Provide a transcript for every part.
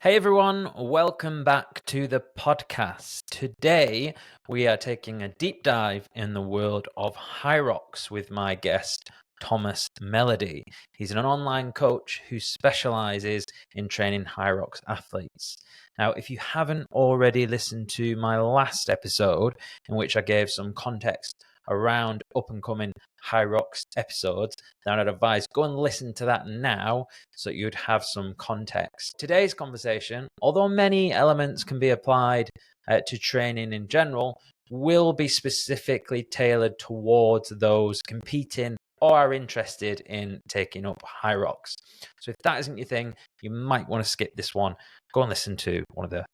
Hey everyone, welcome back to the podcast. Today we are taking a deep dive in the world of Hyrox with my guest Thomas Melody. He's an online coach who specializes in training Hyrox athletes. Now, if you haven't already listened to my last episode in which I gave some context around up and coming Hyrox episodes, then I'd advise go and listen to that now so you'd have some context. Today's conversation, although many elements can be applied to training in general, will be specifically tailored towards those competing or are interested in taking up Hyrox. So if that isn't your thing, you might want to skip this one. Go and listen to one of the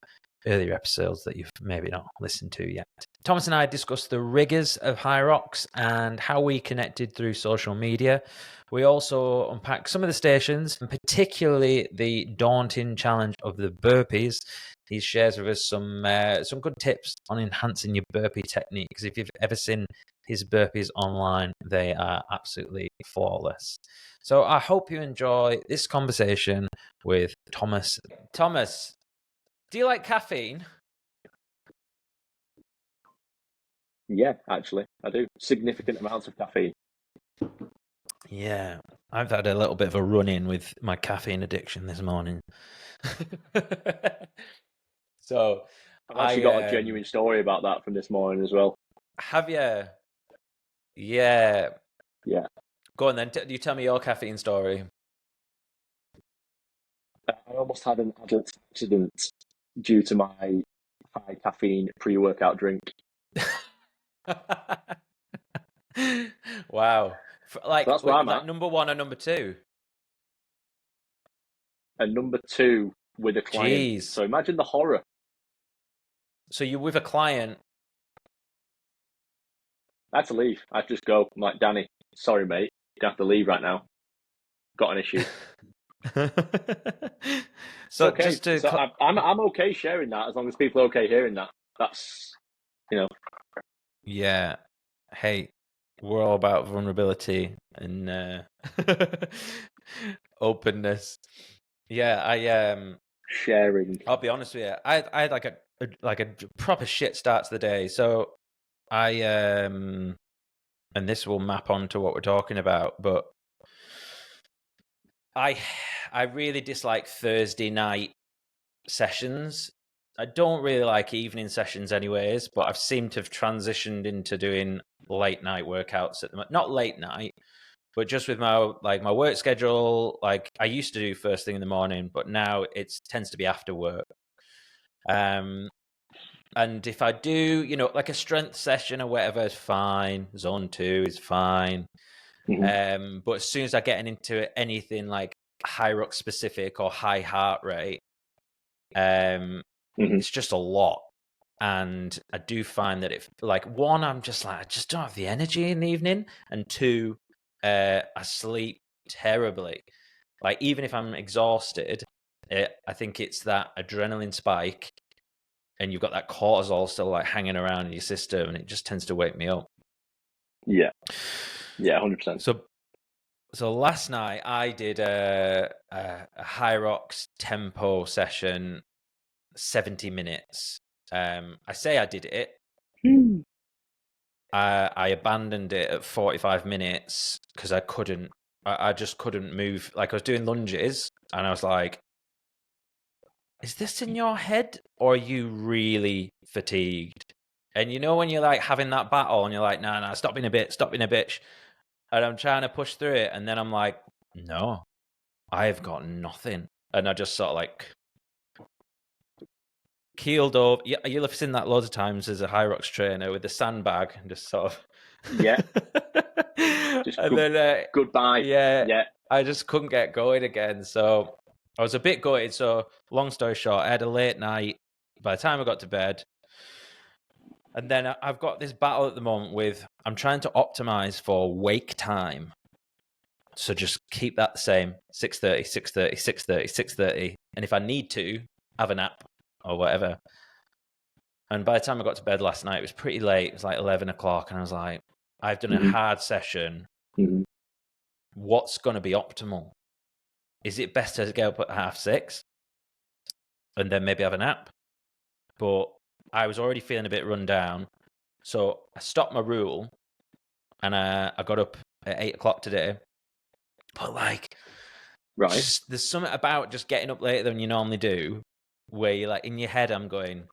earlier episodes that you've maybe not listened to yet. Thomas and I discussed the rigors of Hyrox and how we connected through social media. We also unpacked some of the stations, and particularly the daunting challenge of the burpees. He shares with us some good tips on enhancing your burpee technique, because if you've ever seen his burpees online, they are absolutely flawless. So I hope you enjoy this conversation with Thomas. Thomas, do you like caffeine? Yeah, actually, I do. Significant amounts of caffeine. Yeah, I've had a little bit of a run-in with my caffeine addiction this morning. So I've actually got a genuine story about that from this morning as well. Have you? Yeah. Yeah. Go on then. You tell me your caffeine story. I almost had an adult accident due to my high caffeine pre-workout drink. Wow. Like, That's where I'm at. number one or number two? And number two with a client. Jeez. So imagine the horror. So you're with a client. I had to leave. I had to just go. I'm like, Danny, sorry, mate. You have to leave right now. Got an issue. So okay. just to... So I'm okay sharing that as long as people are okay hearing that. That's, Yeah. Hey, we're all about vulnerability and openness. Yeah, sharing. I'll be honest with you. I had like a proper shit start to the day. So and this will map onto what we're talking about, but I really dislike Thursday night sessions. I don't really like evening sessions anyways, but I've seemed to have transitioned into doing late night workouts at the moment. Not late night, but just with my work schedule. Like I used to do first thing in the morning, but now it tends to be after work. And if I do, like a strength session or whatever is fine. Zone 2 is fine. Mm-hmm. But as soon as I get into anything like Hyrox-Specific or high heart rate, it's just a lot. And I do find that if like one, I'm just like, I just don't have the energy in the evening. And two, I sleep terribly. Like even if I'm exhausted, I think it's that adrenaline spike and you've got that cortisol still like hanging around in your system and it just tends to wake me up. Yeah. Yeah, 100%. So last night I did a Hyrox tempo session, 70 minutes. I say I did it. I abandoned it at 45 minutes because I just couldn't move. Like I was doing lunges and I was like, is this in your head or are you really fatigued? And you know when you're like having that battle and you're like, nah, stop being a bitch. And I'm trying to push through it. And then I'm like, no, I've got nothing. And I just sort of like keeled over. Yeah, you'll have seen that loads of times as a Hyrox trainer with the sandbag and just sort of. Yeah. Just then goodbye. Yeah. I just couldn't get going again. So I was a bit gutted. So long story short, I had a late night. By the time I got to bed, and then I've got this battle at the moment with I'm trying to optimize for wake time. So just keep that the same, 6:30, 6:30, 6:30, 6:30. And if I need to, have a nap or whatever. And by the time I got to bed last night, it was pretty late. It was like 11 o'clock. And I was like, I've done a hard session. What's going to be optimal? Is it best to get up at 6:30? and then maybe have a nap. But I was already feeling a bit run down, so I stopped my rule, and I got up at 8 o'clock today. But like, just, there's something about just getting up later than you normally do, where you're like in your head, I'm going,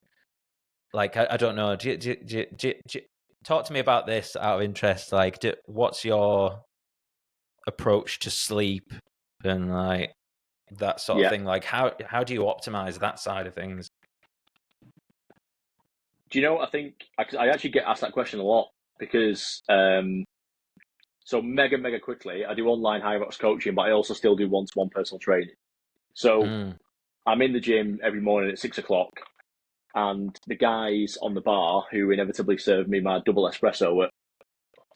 like, I don't know. Talk to me about this out of interest. Like, what's your approach to sleep and like that sort of thing? Like, how do you optimize that side of things? Do you know, I think I actually get asked that question a lot because, so mega quickly, I do online Hyrox coaching, but I also still do one-to-one personal training. So I'm in the gym every morning at 6 o'clock, and the guys on the bar who inevitably serve me my double espresso at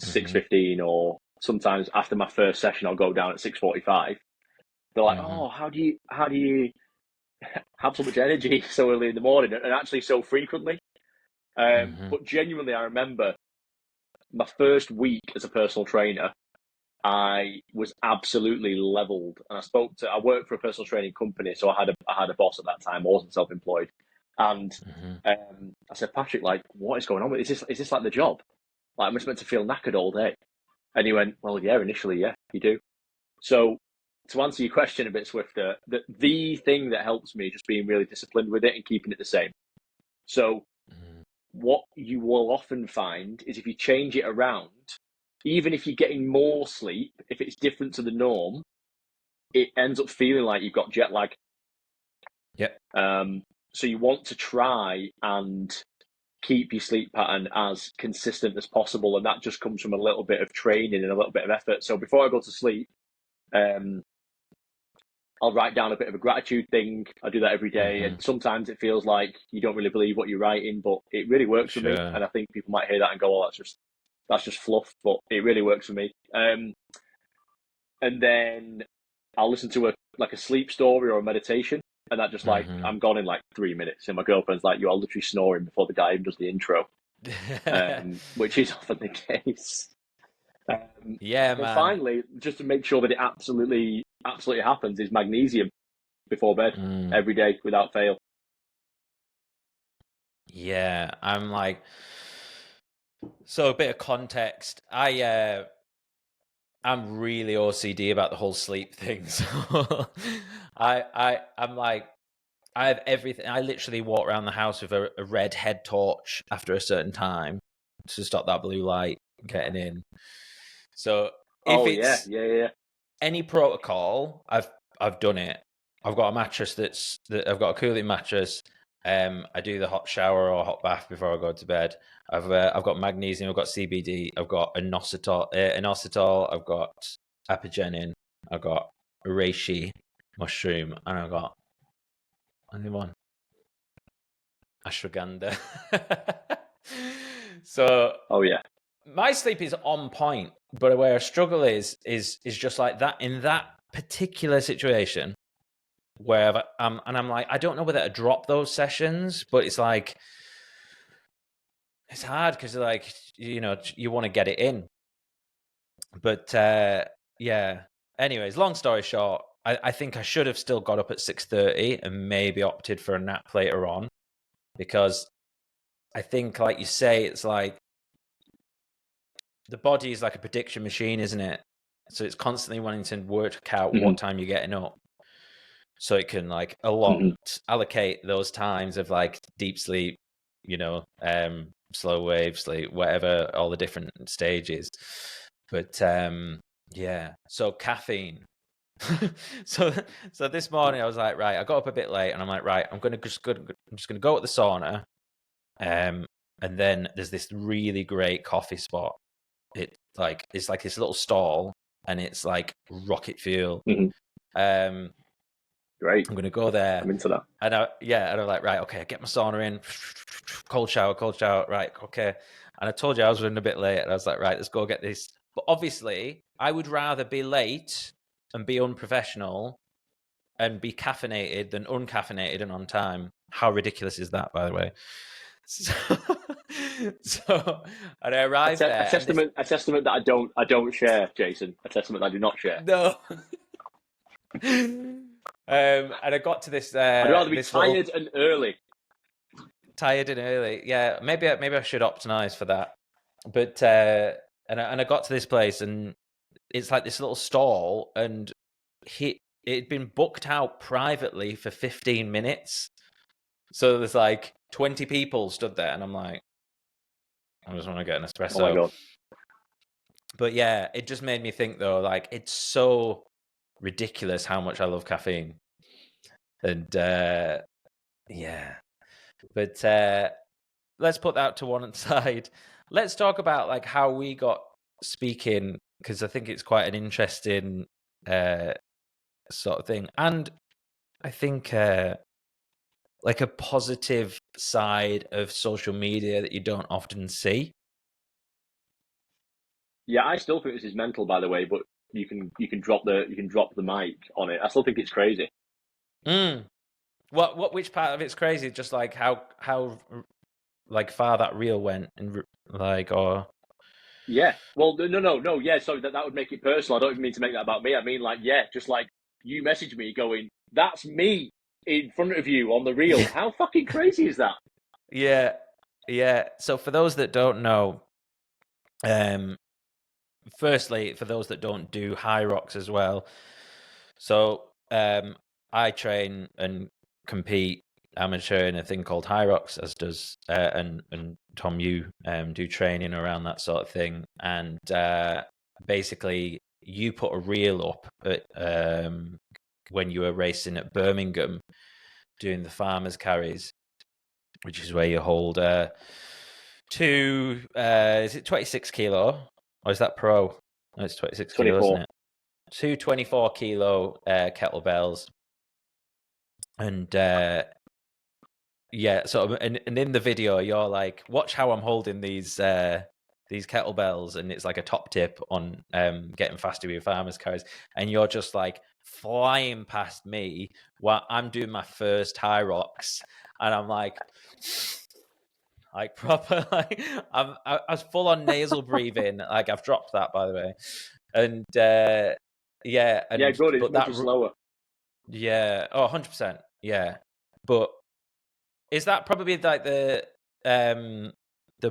6:15, or sometimes after my first session, I'll go down at 6:45. They're like, "Oh, how do you have so much energy so early in the morning and actually so frequently?" But genuinely, I remember my first week as a personal trainer, I was absolutely leveled. And I worked for a personal training company, so I had a boss at that time. I wasn't self-employed. And I said, "Patrick, like, what is going on? Is this like the job? Like, I'm just meant to feel knackered all day?" And he went, "Well, yeah, initially, yeah, you do." So to answer your question a bit swifter, the thing that helps me is just being really disciplined with it and keeping it the same. So what you will often find is if you change it around, even if you're getting more sleep, if it's different to the norm, it ends up feeling like you've got jet lag. Yep. So you want to try and keep your sleep pattern as consistent as possible, and that just comes from a little bit of training and a little bit of effort. So before I go to sleep, I'll write down a bit of a gratitude thing. I do that every day, and sometimes it feels like you don't really believe what you're writing, but it really works for me. And I think people might hear that and go, "Oh, that's just fluff," but it really works for me. And then I'll listen to a sleep story or a meditation, and that just like I'm gone in like 3 minutes. And my girlfriend's like, "You are literally snoring before the guy even does the intro," which is often the case. Man. Finally, just to make sure that it absolutely happens, is magnesium before bed every day without fail. Yeah, I'm like, so a bit of context. I'm really OCD about the whole sleep thing. So I'm like, I have everything. I literally walk around the house with a red head torch after a certain time to stop that blue light getting in. So if it's any protocol, I've done it. I've got a mattress I've got a cooling mattress. I do the hot shower or hot bath before I go to bed. I've got magnesium. I've got CBD. I've got inositol. I've got apigenin. I've got reishi mushroom, and I've got only one ashwagandha. So my sleep is on point, but where I struggle is just like that in that particular situation where I'm like, I don't know whether to drop those sessions, but it's like, it's hard because like, you want to get it in. But anyways, long story short, I think I should have still got up at 6:30 and maybe opted for a nap later on, because I think, like you say, it's like the body is like a prediction machine, isn't it? So it's constantly wanting to work out what time you're getting up, so it can like allocate those times of like deep sleep, slow wave sleep, whatever, all the different stages. But so caffeine. so this morning I was like, right, I got up a bit late, and I'm like, right, I'm just gonna go at the sauna, and then there's this really great coffee spot. It's like this little stall, and it's like rocket fuel. Great. I'm gonna go there. I'm into that. And I'm like, right, okay, I get my sauna in, cold shower, right, okay. And I told you I was running a bit late, and I was like, right, let's go get this. But obviously, I would rather be late and be unprofessional and be caffeinated than uncaffeinated and on time. How ridiculous is that, by the way? So and I arrived there. A testament that I don't share, Jason. A testament that I do not share. No. And I got to this. I'd rather be this tired and early. Tired and early. Yeah, maybe I should optimize for that. But and I got to this place, and it's like this little stall, and it'd been booked out privately for 15 minutes. So there's like 20 people stood there, and I'm like, I just want to get an espresso. Oh my God. But yeah, it just made me think though, like it's so ridiculous how much I love caffeine. And yeah. But let's put that to one side. Let's talk about like how we got speaking, because I think it's quite an interesting sort of thing. And I think like a positive side of social media that you don't often see. Yeah, I still think this is mental, by the way, but you can drop the mic on it. I still think it's crazy. Which part of it's crazy? Just like how like far that reel went, and like, or yeah. Well, no. Yeah, so that would make it personal. I don't even mean to make that about me. I mean, like, yeah, just like you message me going, "That's me in front of you on the reel." How fucking crazy is that? Yeah. So for those that don't know, firstly, for those that don't do Hyrox as well, so I train and compete amateur in a thing called Hyrox, as does and Tom, you do training around that sort of thing, and basically you put a reel up at, when you were racing at Birmingham doing the farmers carries, which is where you hold is it 26 kilo, or is that pro? No, it's 26 kilo, isn't it? 2 24 kilo kettlebells. And yeah, so and in the video you're like, watch how I'm holding these kettlebells, and it's like a top tip on getting faster with your farmers carries, and you're just like flying past me while I'm doing my first Hyrox, and I'm like proper, like I was full on nasal breathing. Like I've dropped that, by the way. And yeah, and yeah, good. It's but much that slower. Yeah, 100%. Yeah, but is that probably like the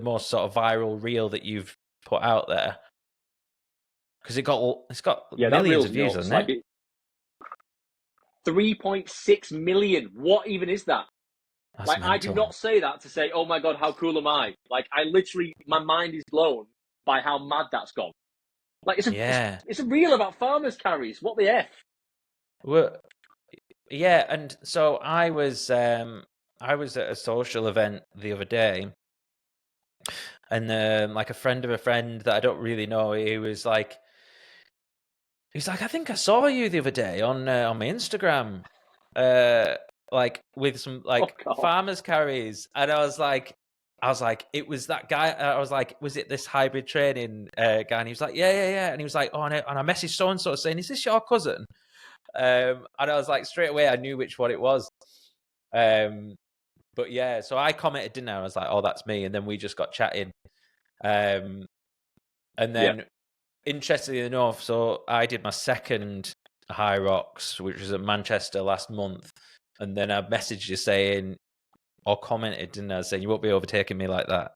most sort of viral reel that you've put out there? Because it's got millions of views, nuts. hasn't it? 3.6 million. What even is that? That's like, mental. I do not say that to say, oh my God, how cool am I? Like, I literally, my mind is blown by how mad that's gone. Like, it's a reel about farmers carries. What the F? Well, yeah, and so I was at a social event the other day, and like a friend of a friend that I don't really know, he was like, I think I saw you the other day on my Instagram, like with some like farmers carries, and I was like, it was that guy. I was like, was it this hybrid training guy? And he was like, yeah. And he was like, oh, and I messaged so and so saying, is this your cousin? And I was like, straight away, I knew which one it was. But yeah, so I commented, didn't I? I was like, oh, that's me. And then we just got chatting. And then, interestingly enough, so I did my second Hyrox, which was at Manchester last month. And then I messaged you saying, or commented, didn't I, saying you won't be overtaking me like that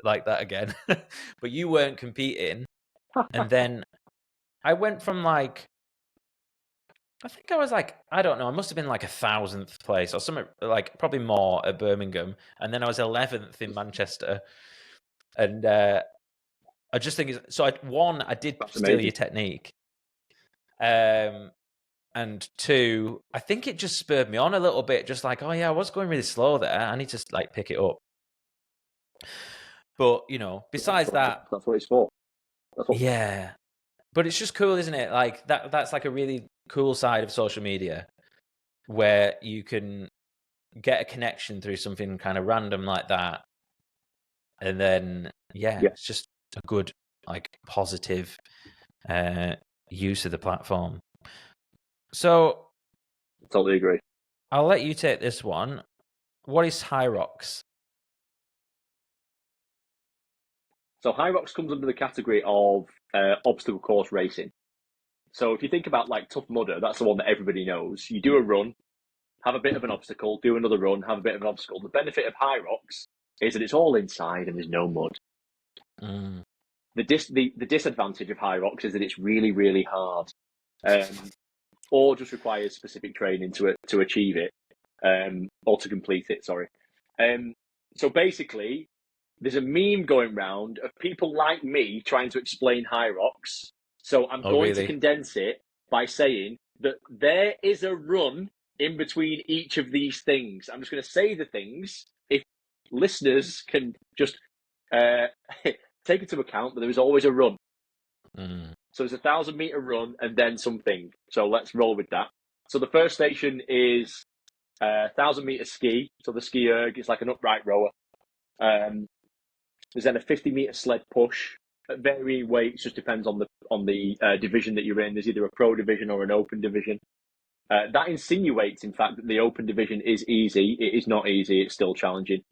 again. But you weren't competing. And then I went from like, I think I was like, I don't know, I must have been like 1,000th place or something, like probably more at Birmingham. And then I was 11th in Manchester. And I just think, so I did steal your technique. And two, I think it just spurred me on a little bit, just like, oh yeah, I was going really slow there. I need to like pick it up. But, you know, besides that, that's what it's for. Yeah. But it's just cool, isn't it? Like that's like a really cool side of social media, where you can get a connection through something kind of random like that. And then, it's just a good, like, positive use of the platform. So, totally agree. I'll let you take this one. What is Hyrox? So Hyrox comes under the category of obstacle course racing. So if you think about like Tough Mudder, that's the one that everybody knows. You do a run, have a bit of an obstacle, do another run, have a bit of an obstacle. The benefit of Hyrox is that it's all inside and there's no mud. Mm. The disadvantage of Hyrox is that it's really, really hard, or just requires specific training to achieve it, or to complete it. Sorry. So basically, there's a meme going round of people like me trying to explain Hyrox. So I'm going to condense it by saying that there is a run in between each of these things. I'm just going to say the things. If listeners can just take into account that there is always a run. Mm. So it's a 1,000-meter run and then something. So let's roll with that. So the first station is 1,000-meter ski. So the ski erg is like an upright rower. There's then a 50-meter sled push. At varying weights, just depends on the division that you're in. There's either a pro division or an open division. That insinuates, in fact, that the open division is easy. It is not easy. It's still challenging.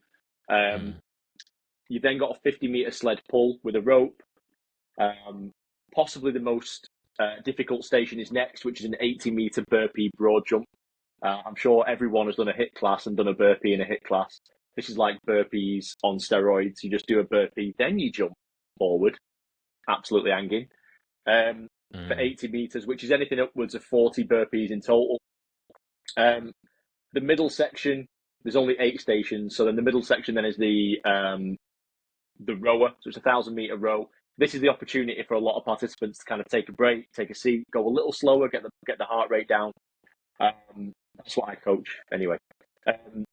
You've then got a 50-meter sled pull with a rope. Possibly the most difficult station is next, which is an 80-meter burpee broad jump. I'm sure everyone has done a HIIT class and done a burpee in a HIIT class. This is like burpees on steroids. You just do a burpee, then you jump forward. Absolutely hanging. For 80 meters, which is anything upwards of 40 burpees in total. The middle section, there's only 8 stations. So then the middle section then is the rower. So it's a 1,000-meter row. This is the opportunity for a lot of participants to kind of take a break, take a seat, go a little slower, get the heart rate down. That's what I coach anyway. Then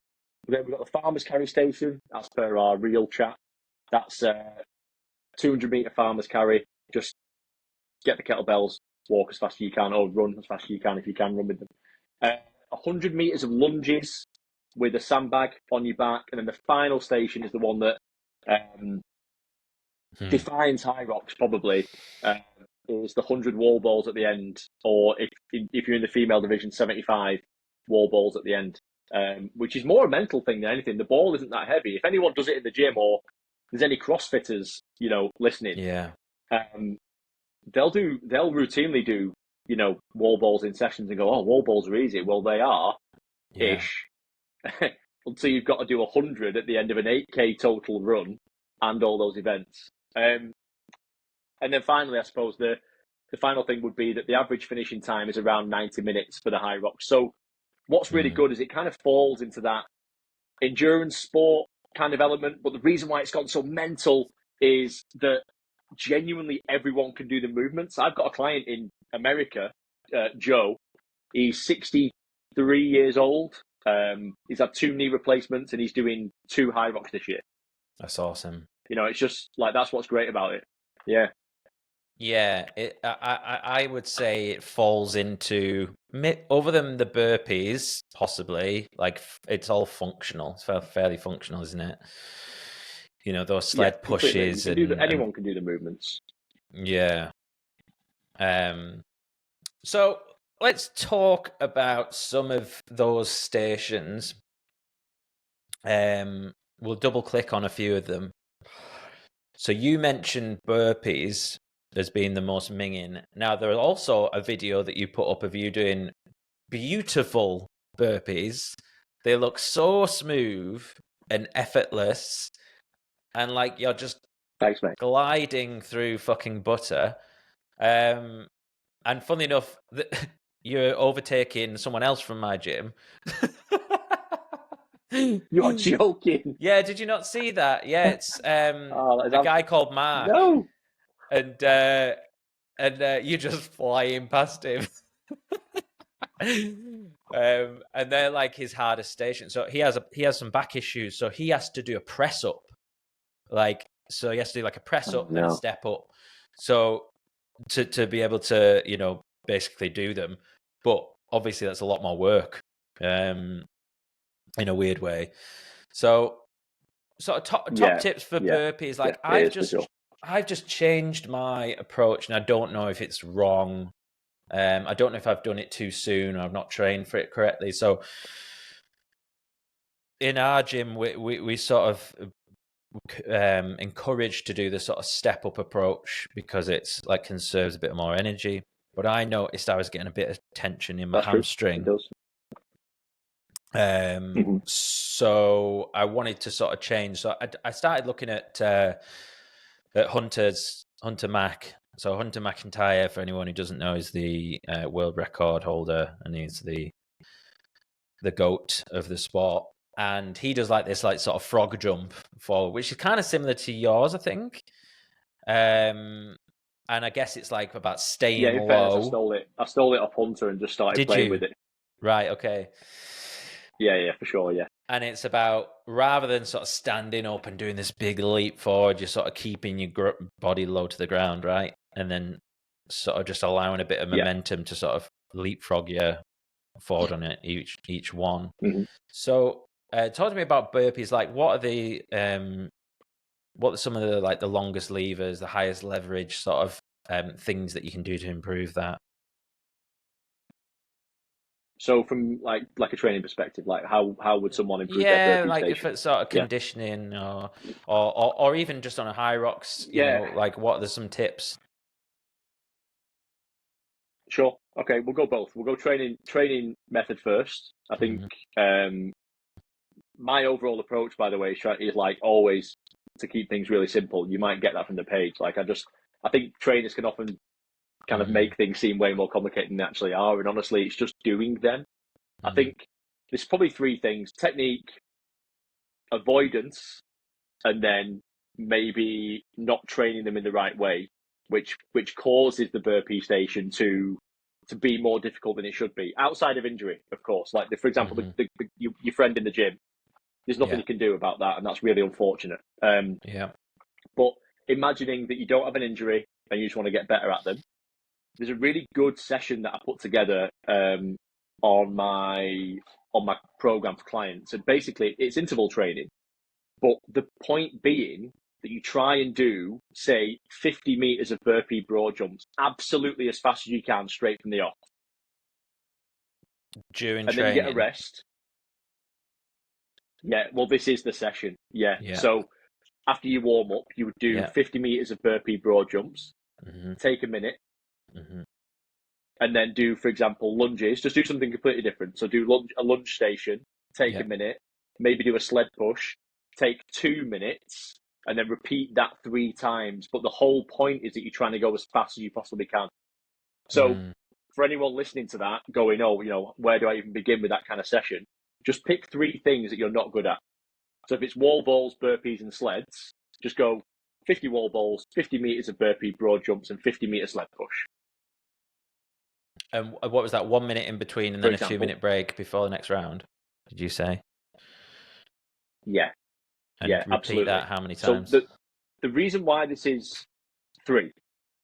we've got the farmer's carry station, as per our real chat. That's 200-meter farmer's carry. Just get the kettlebells, walk as fast as you can, or run as fast as you can if you can run with them. 100 meters of lunges with a sandbag on your back. And then the final station is the one that defines Hyrox probably, is the 100 wall balls at the end, or if you're in the female division, 75 wall balls at the end, which is more a mental thing than anything. The ball isn't that heavy. If anyone does it in the gym, or there's any CrossFitters, listening, they'll routinely do, wall balls in sessions and go, oh, wall balls are easy. Well, they are, ish, until you've got to do 100 at the end of an 8K total run and all those events. And then finally, I suppose the final thing would be that the average finishing time is around 90 minutes for the Hyrox. So what's really good is it kind of falls into that endurance sport kind of element. But the reason why it's gotten so mental is that genuinely everyone can do the movements. I've got a client in America, Joe. He's 63 years old. He's had 2 knee replacements and he's doing 2 Hyrox this year. That's awesome. It's just like, that's what's great about it. Yeah. Yeah, I would say it falls into, other than the burpees, possibly, like it's all functional. It's fairly functional, isn't it? Those sled pushes. Anyone can do the movements. Yeah. So let's talk about some of those stations. We'll double click on a few of them. So you mentioned burpees as being the most minging. Now, there's also a video that you put up of you doing beautiful burpees. They look so smooth and effortless, and like you're just gliding through fucking butter. And funny enough, you're overtaking someone else from my gym. You're joking. Yeah, did you not see that? Yeah, it's a guy called Mark. No. And you're just flying past him. And they're like his hardest station. So he has some back issues, so he has to do a press up. So he has to do like a press up and then a step up. So to be able to, basically do them. But obviously that's a lot more work. In a weird way. So sort of top tips for burpees. Like I've just changed my approach, and I don't know if it's wrong. I don't know if I've done it too soon or I've not trained for it correctly. So in our gym, we sort of encouraged to do the sort of step up approach because it's like conserves a bit more energy. but I noticed I was getting a bit of tension in my That's hamstring. True. It does. So I wanted to sort of change. So I started looking at Hunter Mac. So Hunter McIntyre, for anyone who doesn't know, is the world record holder, and he's the GOAT of the sport. And he does like this, like sort of frog jump forward, which is kind of similar to yours, I think. And I guess it's like about staying in low. fairness, I stole it off Hunter and just started playing with it. Right. Okay. Yeah, for sure. Yeah. And it's about, rather than sort of standing up and doing this big leap forward, you're sort of keeping your body low to the ground, right? And then sort of just allowing a bit of momentum to sort of leapfrog you forward on it each one. So talk to me about burpees. Like, what are some of the, like, the longest levers, the highest leverage sort of things that you can do to improve that? So from like a training perspective, like how would someone improve their burpee like station? if it's sort of conditioning or even just on a Hyrox, you know, like what are some tips? Sure. Okay, we'll go both. We'll go training method first. I think my overall approach, by the way, is like always to keep things really simple. You might get that from the page. Like I think trainers can often kind of make things seem way more complicated than they actually are. And honestly, it's just doing them. I think there's probably three things: technique, avoidance, and then maybe not training them in the right way, which causes the burpee station to be more difficult than it should be. Outside of injury, of course. Like, for example, your friend in the gym, there's nothing you can do about that, and that's really unfortunate. But imagining that you don't have an injury and you just want to get better at them, there's a really good session that I put together on my program for clients, and basically it's interval training. But the point being that you try and do, say, 50 meters of burpee broad jumps absolutely as fast as you can, straight from the off. During and training. Then you get a rest. Yeah, well, this is the session. Yeah. So after you warm up, you would do 50 meters of burpee broad jumps, take a minute, and then do, for example, lunges. Just do something completely different. So do a lunge station, take a minute, maybe do a sled push, take 2 minutes, and then repeat that 3 times. But the whole point is that you're trying to go as fast as you possibly can. So for anyone listening to that, going, oh, you know, where do I even begin with that kind of session? Just pick 3 things that you're not good at. So if it's wall balls, burpees, and sleds, just go 50 wall balls, 50 meters of burpee broad jumps, and 50 meter sled push. And what was that? 1 minute in between, and then a 2-minute break before the next round, did you say? Yeah. And repeat absolutely. That how many times? So the reason why this is 3.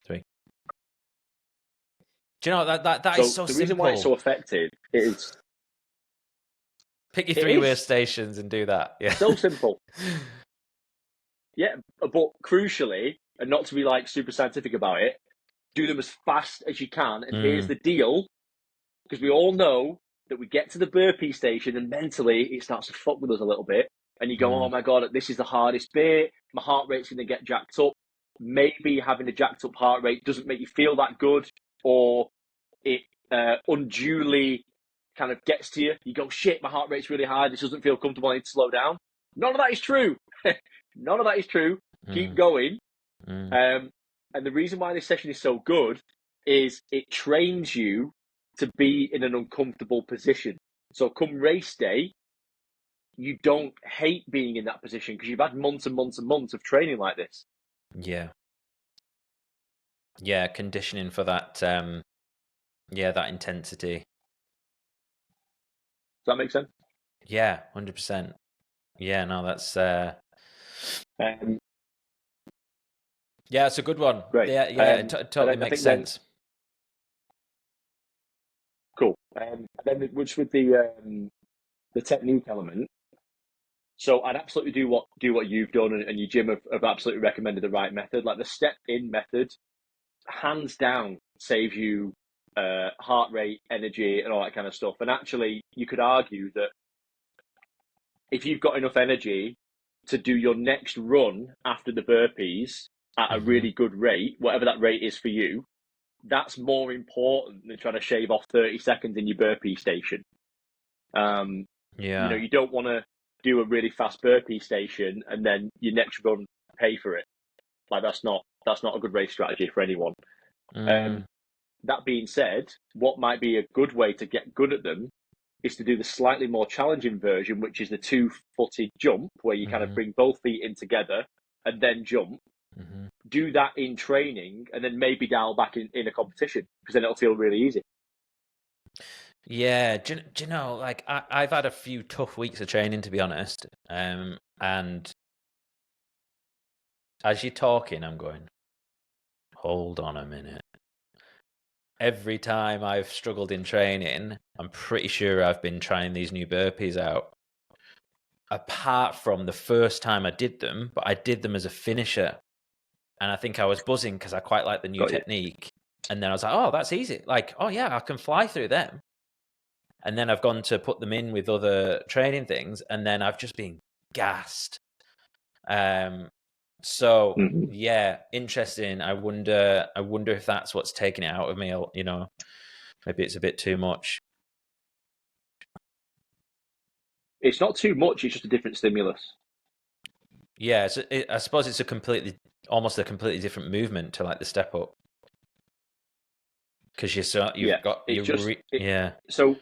Do you know that is so simple? The reason why it's so effective is pick your 3 workstations and do that. Yeah. So simple. Yeah, but crucially, and not to be like super scientific about it, do them as fast as you can. And here's the deal, because we all know that we get to the burpee station and mentally it starts to fuck with us a little bit. And you go, oh my God, this is the hardest bit. My heart rate's going to get jacked up. Maybe having a jacked up heart rate doesn't make you feel that good, or it unduly kind of gets to you. You go, shit, my heart rate's really high. This doesn't feel comfortable. I need to slow down. None of that is true. None of that is true. Keep going. And the reason why this session is so good is it trains you to be in an uncomfortable position. So come race day, you don't hate being in that position because you've had months and months and months of training like this. Yeah, conditioning for that, that intensity. Does that make sense? Yeah, 100%. Yeah, no, that's... it's a good one. Great. It totally makes sense. Cool. And then which with the technique element, so I'd absolutely do what you've done, and your gym have absolutely recommended the right method. Like the step-in method, hands down, saves you heart rate, energy, and all that kind of stuff. And actually, you could argue that if you've got enough energy to do your next run after the burpees at a really good rate, whatever that rate is for you, that's more important than trying to shave off 30 seconds in your burpee station. You don't want to do a really fast burpee station and then your next run pay for it. Like that's not a good race strategy for anyone. That being said, what might be a good way to get good at them is to do the slightly more challenging version, which is the 2-footed jump, where you kind of bring both feet in together and then jump. Do that in training and then maybe dial back in a competition, because then it'll feel really easy. Yeah, do you know, like I've had a few tough weeks of training, to be honest. And as you're talking, I'm going, hold on a minute. Every time I've struggled in training, I'm pretty sure I've been trying these new burpees out. Apart from the first time I did them, but I did them as a finisher. And I think I was buzzing because I quite like the new technique. And then I was like, oh, that's easy. Like, oh yeah, I can fly through them. And then I've gone to put them in with other training things, and then I've just been gassed. So yeah, interesting. I wonder if that's what's taking it out of me. You know, maybe it's a bit too much. It's not too much. It's just a different stimulus. Yeah, I suppose it's almost a completely different movement to like the step up, because So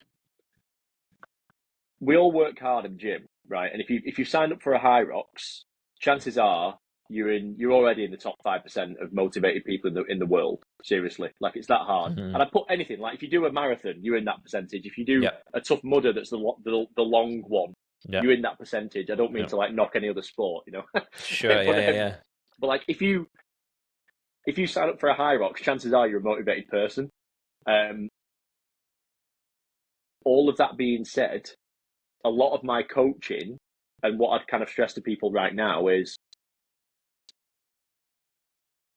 we all work hard in the gym, right? And if you sign up for a Hyrox, chances are you're already in the top 5% of motivated people in the world. Seriously, like it's that hard. And I put anything, like if you do a marathon, you're in that percentage. If you do a tough mudder, that's the long one, you're in that percentage. I don't mean to like knock any other sport, you know. Sure, yeah. But like if you sign up for a Hyrox, chances are you're a motivated person. All of that being said, a lot of my coaching and what I'd kind of stress to people right now is,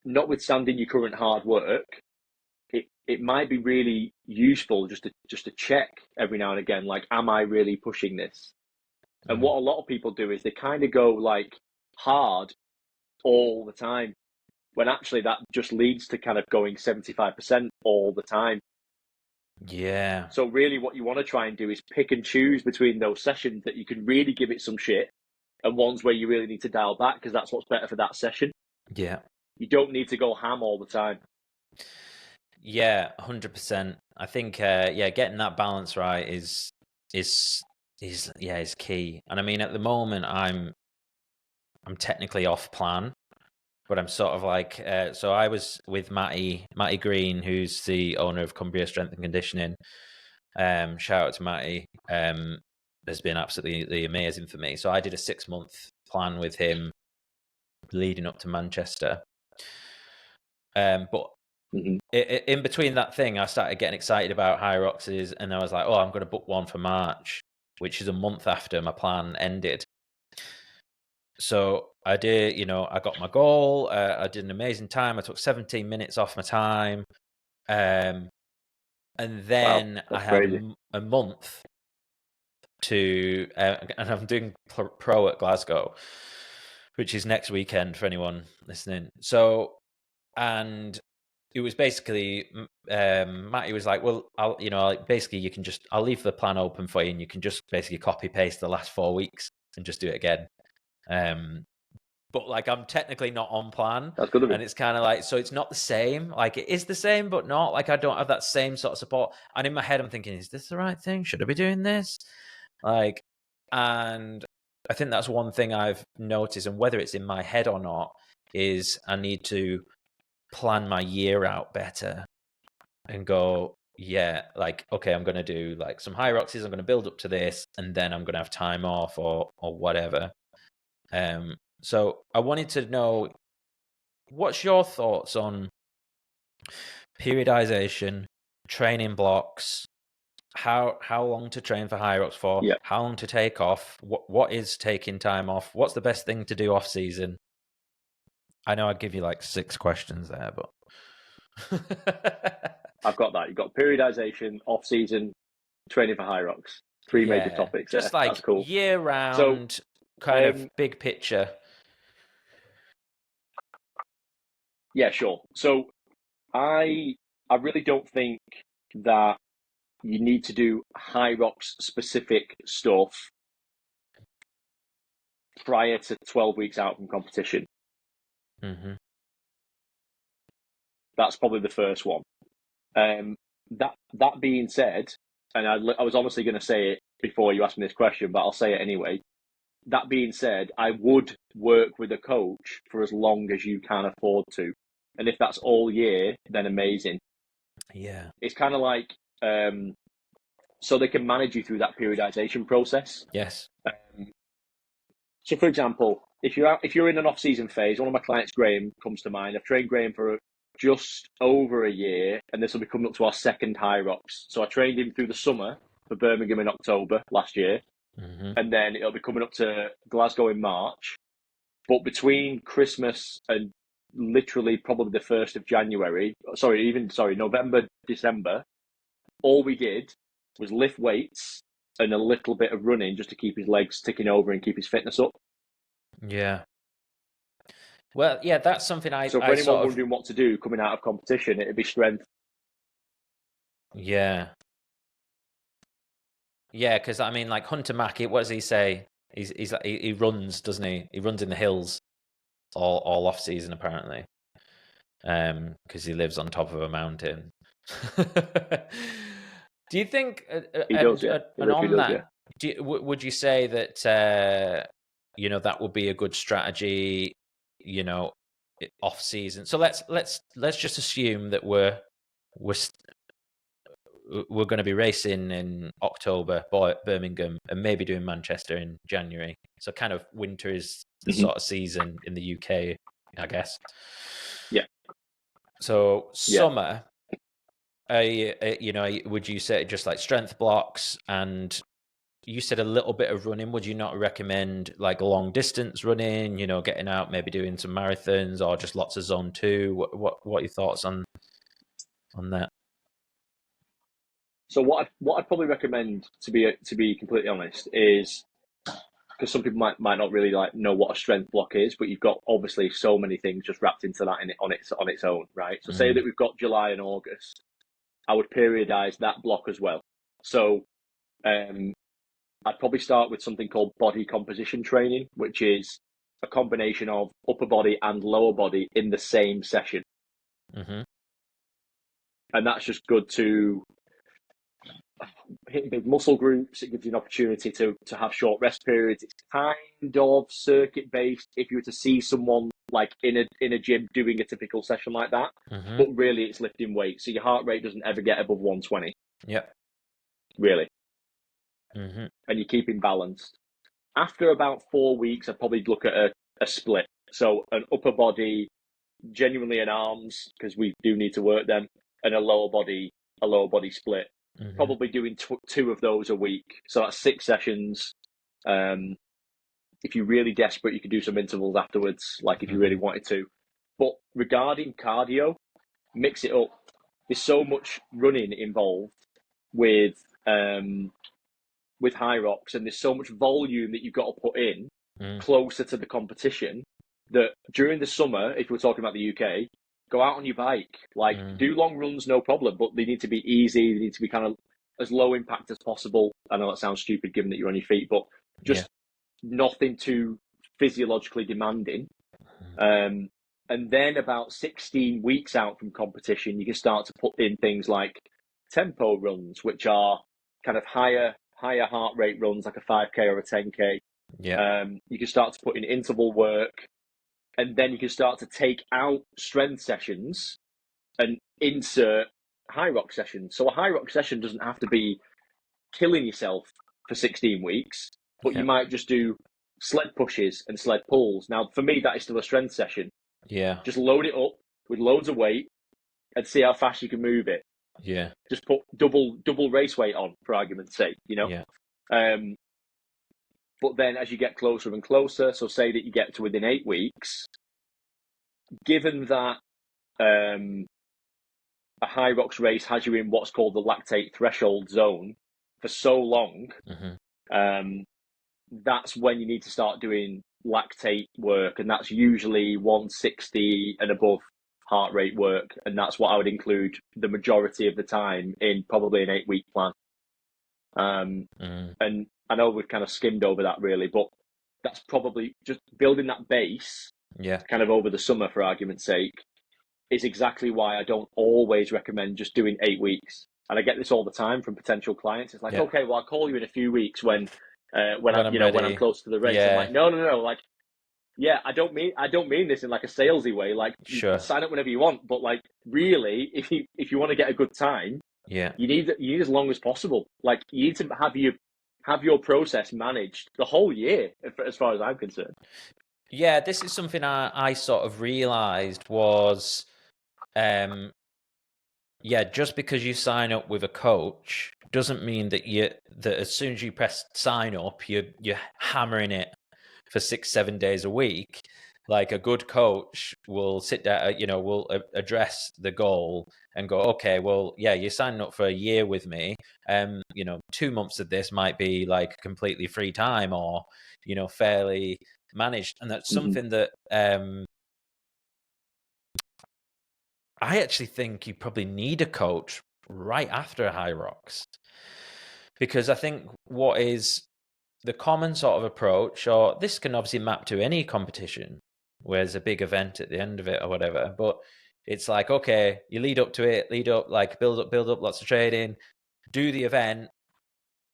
notwithstanding your current hard work, it might be really useful just to check every now and again, like, am I really pushing this? And what a lot of people do is they kind of go like hard all the time, when actually that just leads to kind of going 75% all the time. Yeah. So really what you want to try and do is pick and choose between those sessions that you can really give it some shit and ones where you really need to dial back, because that's what's better for that session. Yeah. You don't need to go ham all the time. Yeah, 100%. I think getting that balance right is key. And I mean, at the moment I'm technically off plan, but I'm sort of like so I was with Matty Green, who's the owner of Cumbria Strength and Conditioning. Shout out to Matty. Has been absolutely amazing for me. So I did a 6-month plan with him leading up to Manchester. But in between that thing, I started getting excited about Hyroxes, and I was like, oh, I'm going to book one for March, which is a month after my plan ended. So I did, I got my goal. I did an amazing time. I took 17 minutes off my time. And then I had a month to, and I'm doing pro at Glasgow, which is next weekend for anyone listening. So, and it was basically, Matty was like, well, I'll leave the plan open for you, and you can just basically copy paste the last 4 weeks and just do it again. But like, I'm technically not on plan. That's good of and it's kind of like, so it's not the same. Like, it is the same, but not like, I don't have that same sort of support. And in my head, I'm thinking, is this the right thing? Should I be doing this? Like, and I think that's one thing I've noticed, and whether it's in my head or not, is I need to plan my year out better and go, like, okay, I'm going to do like some Hyroxes, I'm going to build up to this, and then I'm going to have time off or whatever. So I wanted to know, what's your thoughts on periodization, training blocks, how long to train for Hyrox for, how long to take off, what is taking time off, what's the best thing to do off season? I know I'd give you like 6 questions there, but I've got that. You've got periodization, off season, training for Hyrox. 3 major topics. Just like that's cool. Year round, so, kind of big picture. Yeah, sure. So I I really don't think that you need to do Hyrox-specific stuff prior to 12 weeks out from competition. Mm-hmm. That's probably the first one. That being said, and I was honestly going to say it before you asked me this question, but I'll say it anyway. That being said, I would work with a coach for as long as you can afford to. And if that's all year, then amazing. Yeah. It's kind of like, so they can manage you through that periodization process. Yes. So for example, if you're in an off-season phase, one of my clients, Graham, comes to mind. I've trained Graham for just over a year, and this will be coming up to our second Hyrox. So I trained him through the summer for Birmingham in October last year, and then it'll be coming up to Glasgow in March. But between Christmas and literally probably the 1st of January, November, December, all we did was lift weights and a little bit of running just to keep his legs ticking over and keep his fitness up. Yeah. Well, yeah, that's something So for anyone wondering what to do coming out of competition, it'd be strength. Yeah. Yeah, because I mean, like Hunter Mackey, what does he say? He runs, doesn't he? He runs in the hills all off season apparently, because he lives on top of a mountain. Do you think? He does, yeah. And on that, would you say that that would be a good strategy? Off season. So let's just assume that we're going to be racing in October, Birmingham, and maybe doing Manchester in January. So kind of winter is the sort of season in the UK, I guess. Yeah. So summer, would you say just like strength blocks, and you said a little bit of running? Would you not recommend like long distance running, getting out, maybe doing some marathons, or just lots of zone 2? What are your thoughts on that? So what I'd probably recommend, to be completely honest, is, because some people might not really know what a strength block is, but you've got obviously so many things just wrapped into that on its own, right? So say that we've got July and August, I would periodize that block as well. So I'd probably start with something called body composition training, which is a combination of upper body and lower body in the same session. And that's just good to hit big muscle groups. It gives you an opportunity to have short rest periods. It's kind of circuit based if you were to see someone like in a gym doing a typical session like that, but really it's lifting weights, so your heart rate doesn't ever get above 120. Really. And you're keeping balanced. After about 4 weeks, I'd probably look at a split. So an upper body, genuinely in arms, because we do need to work them, and a lower body split. Probably doing 2 of those a week. So that's 6 sessions. If you're really desperate, you could do some intervals afterwards, like if you really wanted to. But regarding cardio, mix it up. There's so much running involved with Hyrox, and there's so much volume that you've got to put in closer to the competition, that during the summer, if we're talking about the UK, go out on your bike, do long runs, no problem, but they need to be easy. They need to be kind of as low impact as possible. I know that sounds stupid given that you're on your feet, but just nothing too physiologically demanding. And then about 16 weeks out from competition, you can start to put in things like tempo runs, which are kind of higher heart rate runs, like a 5K or a 10K. You can start to put in interval work, and then you can start to take out strength sessions and insert Hyrox sessions. So a Hyrox session doesn't have to be killing yourself for 16 weeks, but you might just do sled pushes and sled pulls. Now, for me, that is still a strength session. Just load it up with loads of weight and see how fast you can move it. Just put double race weight on, for argument's sake, But then as you get closer and closer, so say that you get to within 8 weeks, given that a Hyrox race has you in what's called the lactate threshold zone for so long, that's when you need to start doing lactate work, and that's usually 160 and above heart rate work, and that's what I would include the majority of the time in probably an 8-week plan. And I know we've kind of skimmed over that really, but that's probably just building that base, kind of over the summer, for argument's sake, is exactly why I don't always recommend just doing 8 weeks. And I get this all the time from potential clients. It's like, okay, well, I'll call you in a few weeks when I'm close to the race. I'm like, no, like, yeah, I don't mean this in like a salesy way. Like, you can sign up whenever you want, but like, really, if you want to get a good time, you need as long as possible. Like, you need to have your process managed the whole year, as far as I'm concerned. Yeah, this is something I sort of realized was, just because you sign up with a coach doesn't mean that as soon as you press sign up, you're hammering it for 6-7 days a week. Like, a good coach will sit down, will address the goal and go, okay, well, yeah, you're signing up for a year with me. 2 months of this might be like completely free time or, fairly managed. And that's something that I actually think you probably need a coach right after a Hyrox, because I think what is the common sort of approach, or this can obviously map to any competition where there's a big event at the end of it or whatever, but it's like, okay, you lead up, like build up lots of training, do the event.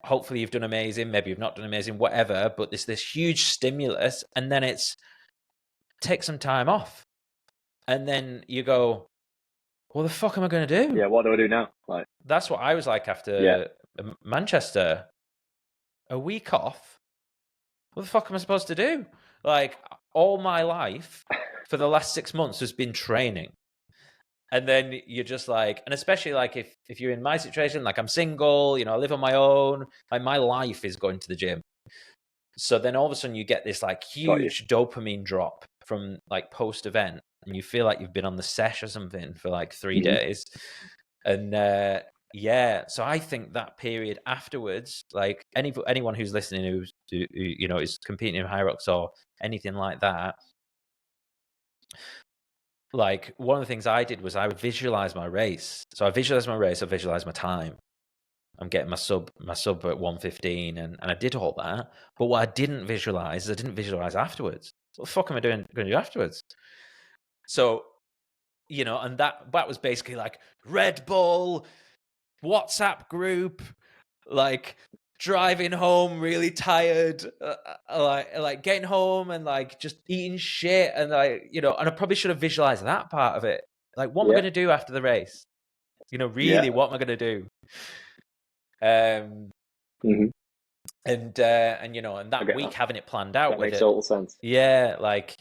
Hopefully you've done amazing, maybe you've not done amazing, whatever, but there's this huge stimulus, and then it's take some time off. And then you go, what the fuck am I going to do? Yeah, what do I do now? Like, that's what I was like after Manchester. A week off? What the fuck am I supposed to do? Like, all my life for the last 6 months has been training. And then you're just like, and especially like if you're in my situation, like I'm single, I live on my own, like my life is going to the gym. So then all of a sudden you get this like huge dopamine drop from like post event, and you feel like you've been on the sesh or something for like 3 days. And so I think that period afterwards, like anyone who's listening who is competing in Hyrox or anything like that, like one of the things I did was I would visualize my race. So I visualize my race, I visualize my time. I'm getting my sub at 1:15, and I did all that. But what I didn't visualize is I didn't visualize afterwards. What the fuck am I going to do afterwards? So, and that was basically like Red Bull, WhatsApp group, like driving home really tired, like getting home and like just eating shit, and like, and I probably should have visualized that part of it. Like, what am I going to do after the race? Really, what am I going to do? And that week having it planned out that with makes it total sense. Yeah, like,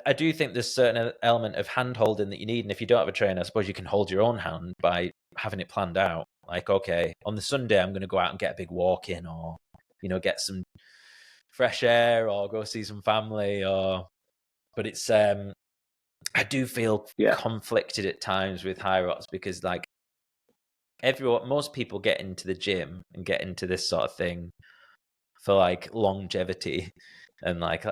I do think there's certain element of hand holding that you need, and if you don't have a trainer, I suppose you can hold your own hand by having it planned out. Like, okay, on the Sunday I'm going to go out and get a big walk in, or get some fresh air, or go see some family, but it's I do feel conflicted at times with Hyrox, because like most people get into the gym and get into this sort of thing for like longevity, and like,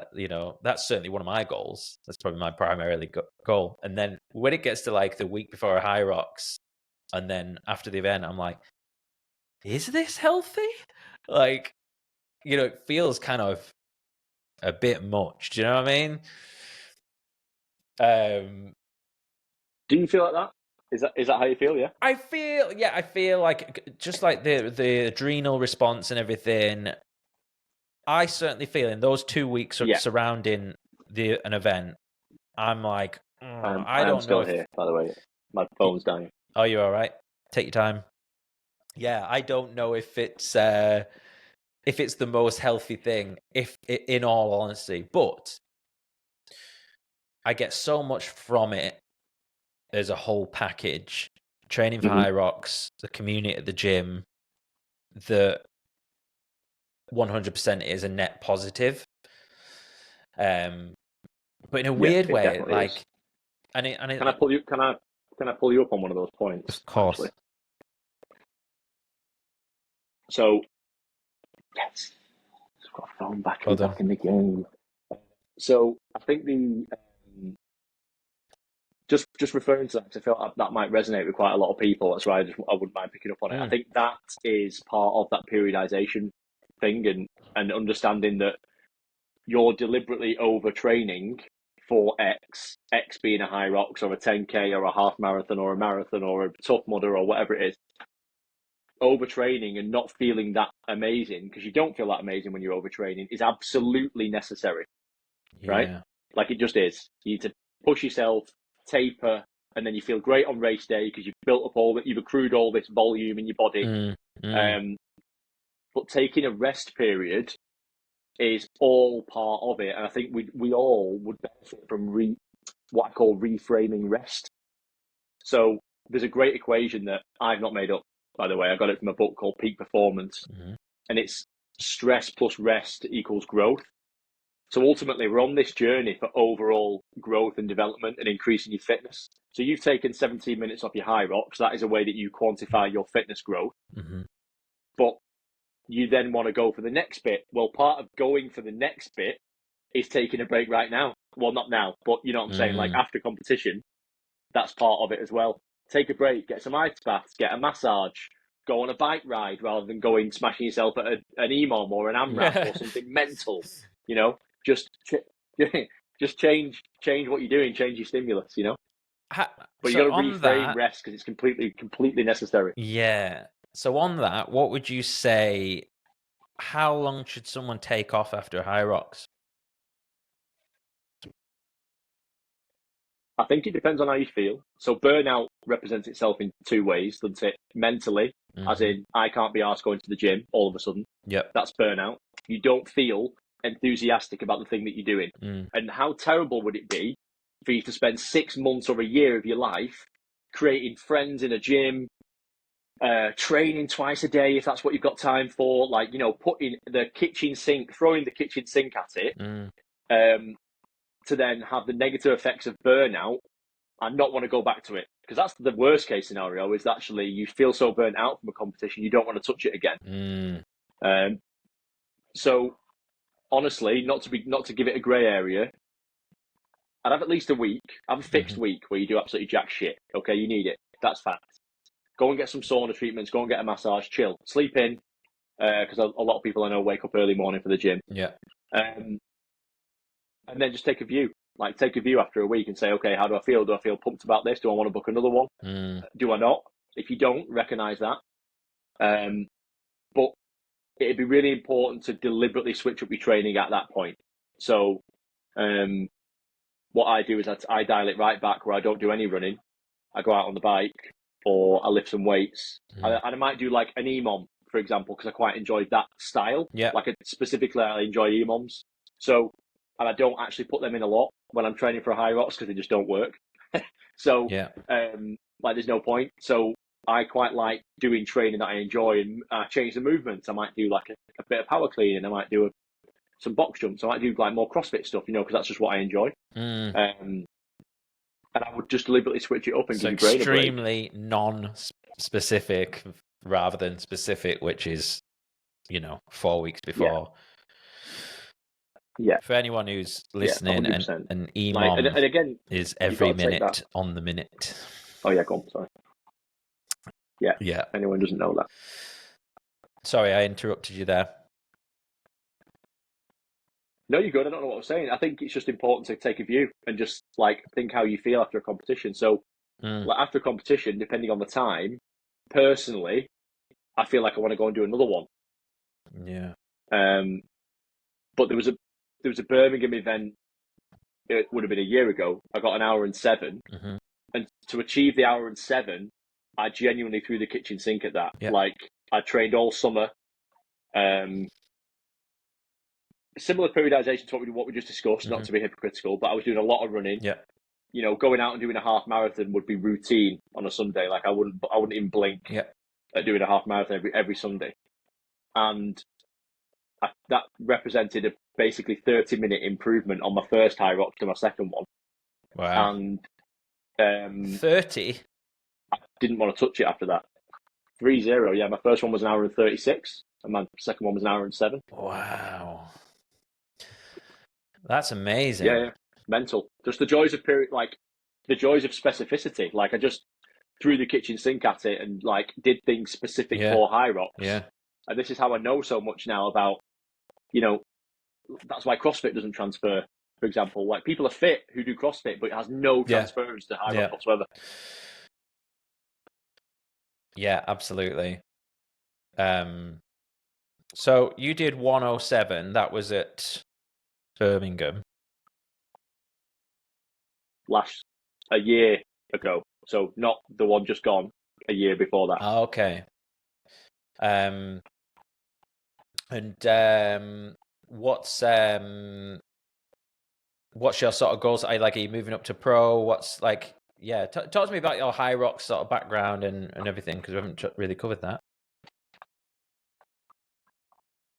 that's certainly one of my goals. That's probably my primarily goal. And then when it gets to like the week before a Hyrox, and then after the event, I'm like, is this healthy? Like, it feels kind of a bit much. Do you know what I mean? Do you feel like that? Is that how you feel? Yeah. I feel like just like the adrenal response and everything. I certainly feel in those 2 weeks surrounding an event, I'm like, I don't know. Still here, by the way. My phone's dying. Oh, you all right? Take your time. Yeah, I don't know if it's the most healthy thing, in all honesty, but I get so much from it as a whole package. Training for Hyrox, the community at the gym, that 100% is a net positive. But in a weird way, like, is. Can I pull you up on one of those points? Of course. Actually? So, yes, I've got a phone battery back in the game. So I think just referring to that, because I feel like that might resonate with quite a lot of people. That's why I wouldn't mind picking up on it. I think that is part of that periodization thing, and understanding that you're deliberately overtraining for X being a Hyrox or a 10K or a half marathon or a marathon or a Tough Mudder or whatever it is. Overtraining and not feeling that amazing, because you don't feel that amazing when you're overtraining, is absolutely necessary, right? Like, it just is. You need to push yourself, taper, and then you feel great on race day because you've built up you've accrued all this volume in your body. But taking a rest period is all part of it, and I think we all would benefit from what I call reframing rest. So there's a great equation that I've not made up, by the way. I got it from a book called Peak Performance, and it's stress plus rest equals growth. So ultimately, we're on this journey for overall growth and development and increasing your fitness. So you've taken 17 minutes off your Hyrox. That is a way that you quantify your fitness growth. But you then want to go for the next bit. Well, part of going for the next bit is taking a break right now. Well, not now, but you know what I'm saying? Like, after competition, that's part of it as well. Take a break, get some ice baths, get a massage, go on a bike ride rather than smashing yourself at an EMOM or an AMRAP or something mental. You know, just change what you're doing, change your stimulus, you know? But you got to reframe rest, because it's completely necessary. Yeah. So on that, what would you say, how long should someone take off after a Hyrox? I think it depends on how you feel. So burnout represents itself in two ways, doesn't it? Mentally, as in, I can't be arsed going to the gym all of a sudden. That's burnout. You don't feel enthusiastic about the thing that you're doing. And how terrible would it be for you to spend 6 months or a year of your life creating friends in a gym, training twice a day if that's what you've got time for, like, you know, throwing the kitchen sink at it, to then have the negative effects of burnout and not want to go back to it. Because that's the worst case scenario, is actually you feel so burnt out from a competition you don't want to touch it again. So honestly, not to give it a grey area, I'd have at least a week. Have a fixed week where you do absolutely jack shit. Okay, you need it. That's fact. Go and get some sauna treatments. Go and get a massage. Chill. Sleep in, because a lot of people I know wake up early morning for the gym. And then just take a view. Like, take a view after a week and say, okay, how do I feel? Do I feel pumped about this? Do I want to book another one? Do I not? If you don't, recognise that. But it'd be really important to deliberately switch up your training at that point. So what I do is I dial it right back, where I don't do any running. I go out on the bike, or I lift some weights. And I might do like an EMOM, for example, because I quite enjoy that style. Specifically, I enjoy EMOMs. So, and I don't actually put them in a lot when I'm training for a Hyrox, because they just don't work. So, like, there's no point. So I quite like doing training that I enjoy, and change the movements. I might do like a bit of power cleaning. I might do some box jumps. I might do like more CrossFit stuff, you know, because that's just what I enjoy. And I would just deliberately switch it up and give your brain a break. Extremely non-specific rather than specific, which is, you know, 4 weeks before. For anyone who's listening, an EMOM and again, is every minute on the minute. Oh yeah, go on, sorry. Yeah. Anyone doesn't know that. Sorry, I interrupted you there. No, you're good. I don't know what I was saying. I think it's just important to take a view and just like think how you feel after a competition. So like, after a competition, depending on the time, personally, I feel like I want to go and do another one. But there was a Birmingham event. It would have been a year ago. I got an hour and 7, and to achieve the hour and 7, I genuinely threw the kitchen sink at that. Like, I trained all summer. Similar periodization to what we just discussed, not to be hypocritical, but I was doing a lot of running. You know, going out and doing a half marathon would be routine on a Sunday. Like, I wouldn't even blink at doing a half marathon every Sunday. And that represented a basically 30-minute improvement on my first Hyrox to my second one. Wow. And 30? I didn't want to touch it after that. 3-0, yeah. My first one was an hour and 36, and my second one was an hour and 7. Wow. That's amazing. Yeah. Mental. Just the joys of period. Like, the joys of specificity. Like I just threw the kitchen sink at it and like did things specific for Hyrox. Yeah. And this is how I know so much now about, you know, that's why CrossFit doesn't transfer, for example. Like people are fit who do CrossFit, but it has no transference to Hyrox whatsoever. Yeah, absolutely. So you did 107. That was at Birmingham. A year ago. So not the one just gone, a year before that. Oh, okay. And what's your sort of goals? Are you moving up to pro? What's like, talk to me about your Hyrox sort of background and everything, because we haven't really covered that.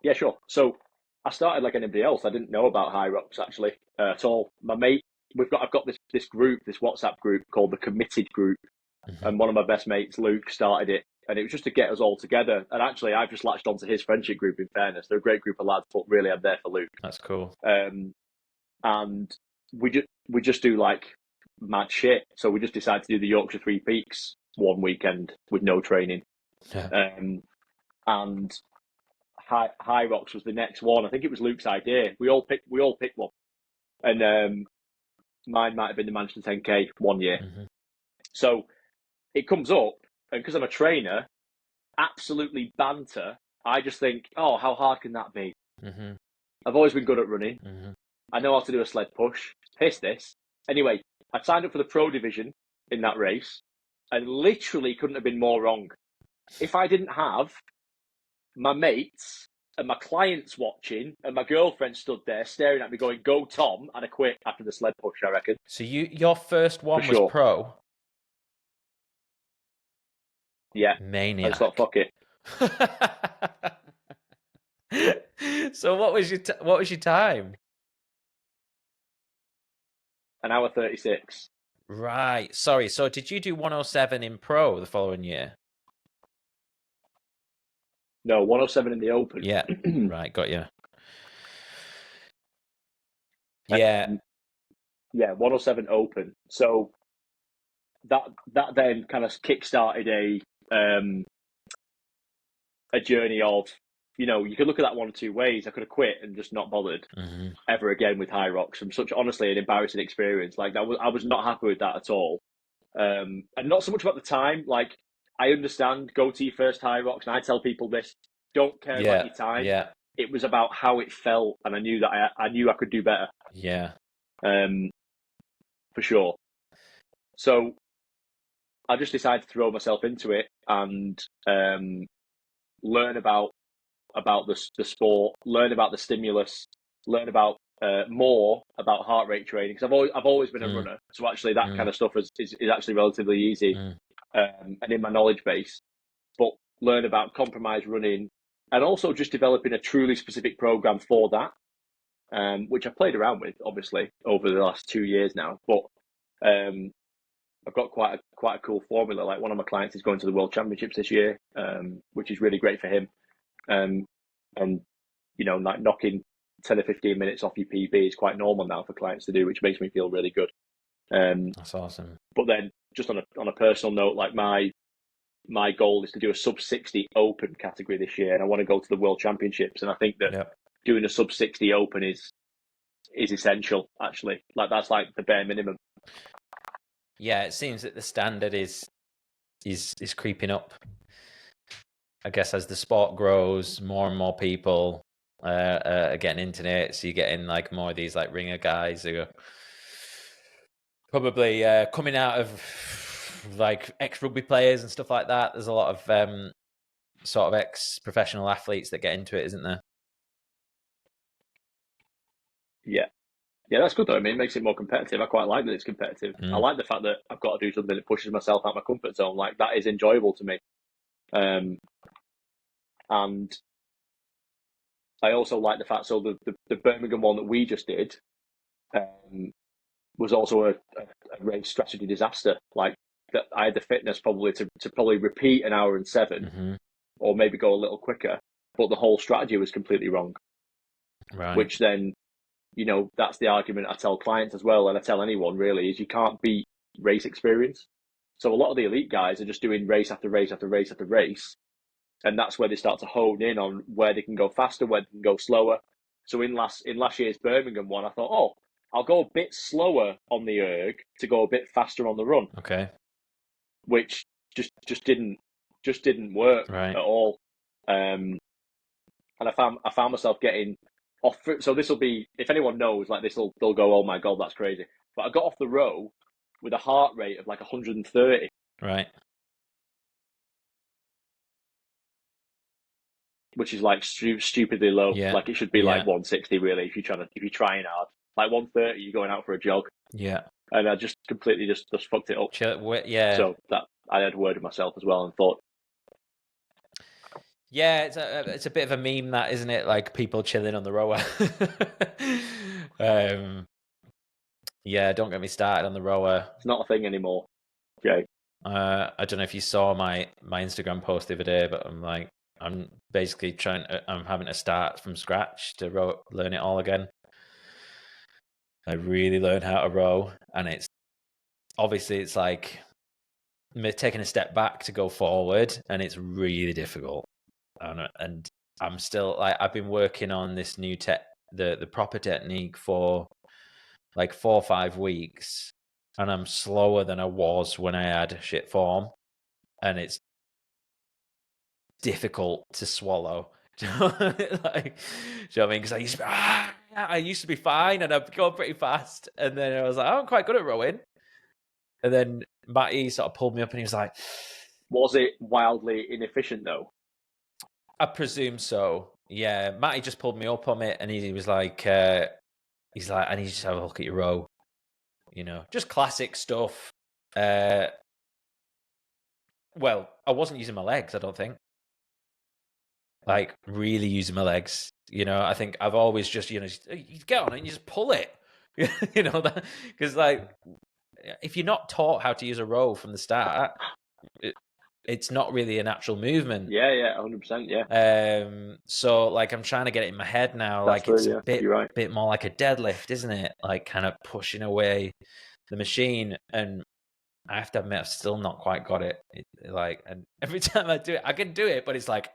Yeah, sure. So I started like anybody else. I didn't know about Hyrox actually at all. My mate, I've got this group, this WhatsApp group called the Committed Group, and one of my best mates, Luke, started it, and it was just to get us all together. And actually, I've just latched onto his friendship group. In fairness, they're a great group of lads, but really, I'm there for Luke. That's cool. And we just do like mad shit. So we just decided to do the Yorkshire Three Peaks one weekend with no training. And Hyrox was the next one. I think it was Luke's idea. We all picked one, and mine might have been the Manchester 10K one year. So it comes up, and because I'm a trainer, absolutely banter. I just think, oh, how hard can that be? I've always been good at running. I know how to do a sled push. Piss this. Anyway, I signed up for the pro division in that race, and literally couldn't have been more wrong. If I didn't have my mates and my clients watching, and my girlfriend stood there staring at me going, "Go, Tom," and I quit after the sled push, I reckon. So your first one was pro? Yeah. Maniac. I just thought, fuck it. So what was your time? 1 hour 36. Right. Sorry. So did you do 107 in pro the following year? No, 107 in the open. Yeah. Right. Got you. Yeah. Yeah, 107 open. So that then kind of kick-started a journey of, you know, you could look at that one or two ways. I could have quit and just not bothered ever again with Hyrox. From such, honestly, an embarrassing experience. Like I was not happy with that at all. And not so much about the time. Like I understand, go to your first Hyrox, and I tell people this: don't care about your time. Yeah. It was about how it felt, and I knew that I knew I could do better. Yeah. For sure. So I just decided to throw myself into it and learn about the sport, learn about the stimulus, learn about more about heart rate training, because I've always been a runner, so actually that kind of stuff is actually relatively easy and in my knowledge base. But learn about compromise running, and also just developing a truly specific program for that, which I played around with obviously over the last 2 years now. But I've got quite a cool formula. Like one of my clients is going to the World Championships this year, which is really great for him. And you know, like knocking 10 or 15 minutes off your PB is quite normal now for clients to do, which makes me feel really good. That's awesome. But then just on a personal note, like my goal is to do a sub 60 open category this year, and I want to go to the World Championships. And I think that doing a sub 60 open is essential, actually. Like that's like the bare minimum. Yeah, it seems that the standard is creeping up. I guess as the sport grows, more and more people are getting into it. So you're getting like more of these like ringer guys who are probably coming out of like ex-rugby players and stuff like that. There's a lot of sort of ex-professional athletes that get into it, isn't there? Yeah, that's good though. I mean, it makes it more competitive. I quite like that it's competitive. I like the fact that I've got to do something that pushes myself out of my comfort zone. Like that is enjoyable to me. And I also like the fact, so the Birmingham one that we just did was also a race strategy disaster. Like that, I had the fitness probably to probably repeat 1 hour and 7, or maybe go a little quicker, but the whole strategy was completely wrong. Right. Which then, you know, that's the argument I tell clients as well, and I tell anyone really, is you can't beat race experience. So a lot of the elite guys are just doing race after race after race after race. And that's where they start to hone in on where they can go faster, where they can go slower. So in last year's Birmingham one, I thought, oh, I'll go a bit slower on the erg to go a bit faster on the run. Okay. Which just didn't work right. at all. And I found myself getting off. So this will be, if anyone knows, like they'll go, oh my God, that's crazy. But I got off the row with a heart rate of like 130. Right. Which is like stupidly low. Yeah. Like it should be like 160 really if you're trying hard. Like 130, you're going out for a jog. Yeah. And I just completely just fucked it up. Yeah. So that I had a word with myself as well and thought. Yeah, it's a bit of a meme, that, isn't it? Like people chilling on the rower. Yeah, don't get me started on the rower. It's not a thing anymore. Okay. I don't know if you saw my Instagram post the other day, but I'm basically I'm having to start from scratch to learn it all again. I really learned how to row, and it's like taking a step back to go forward, and it's really difficult. And I'm still I've been working on this new the proper technique for like 4 or 5 weeks, and I'm slower than I was when I had shit form, and it's difficult to swallow. Do you know what I mean? Because I used to be fine, and I'd go pretty fast, and then I was like, I'm quite good at rowing. And then Matty sort of pulled me up, and he was like, was it wildly inefficient though? I presume so. Yeah, Matty just pulled me up on it, and he was like, he's like, I need you to have a look at your row. You know, just classic stuff. Well, I wasn't using my legs, I don't think. Like, really using my legs. You know, I think I've always just, you get on it and you just pull it. You know, because like, if you're not taught how to use a row from the start, it's not really a natural movement. Yeah, 100%. Yeah. So like, I'm trying to get it in my head now. That's like, it's a bit more like a deadlift, isn't it? Like, kind of pushing away the machine. And I have to admit, I've still not quite got it. And every time I do it, I can do it, but it's like,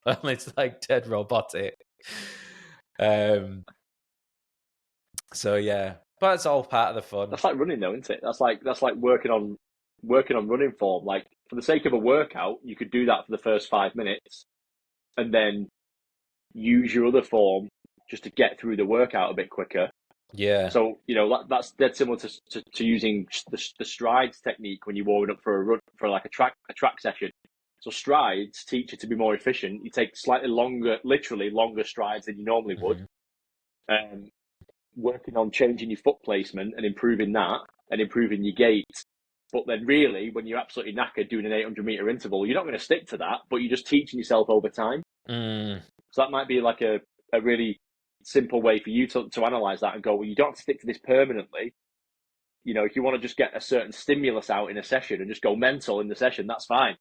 it's like dead robotic. So yeah, but it's all part of the fun. That's like running, though, isn't it? That's like working on running form. Like, for the sake of a workout, you could do that for the first 5 minutes, and then use your other form just to get through the workout a bit quicker. Yeah. So that's dead similar to using the strides technique when you're warming up for a run, for like a track session. So strides teach you to be more efficient. You take slightly literally longer strides than you normally would. Working on changing your foot placement and improving that, and improving your gait. But then really, when you're absolutely knackered doing an 800-meter interval, you're not going to stick to that, but you're just teaching yourself over time. So that might be like a really simple way for you to analyze that and go, well, you don't have to stick to this permanently. You know, if you want to just get a certain stimulus out in a session and just go mental in the session, that's fine.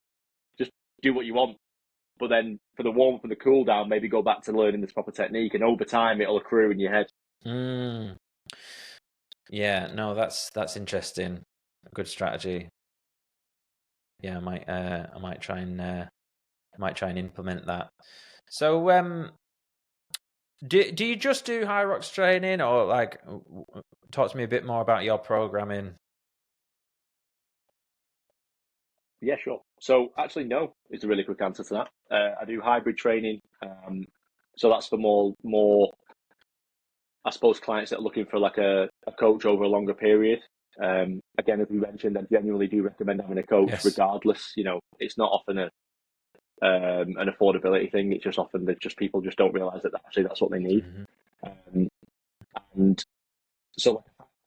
Just do what you want. But then for the warm up and the cool down, maybe go back to learning this proper technique, and over time it'll accrue in your head. Yeah, no, that's interesting. A good strategy. Yeah, I might try and implement that. So do you just do Hyrox training, or like, talk to me a bit more about your programming? Yeah, sure. So actually, no, is a really quick answer to that. I do hybrid training. So that's for more, I suppose, clients that are looking for like a coach over a longer period. Again, as we mentioned, I genuinely do recommend having a coach regardless. You know, it's not often an affordability thing. It's just often that just people just don't realise that actually that's what they need. And so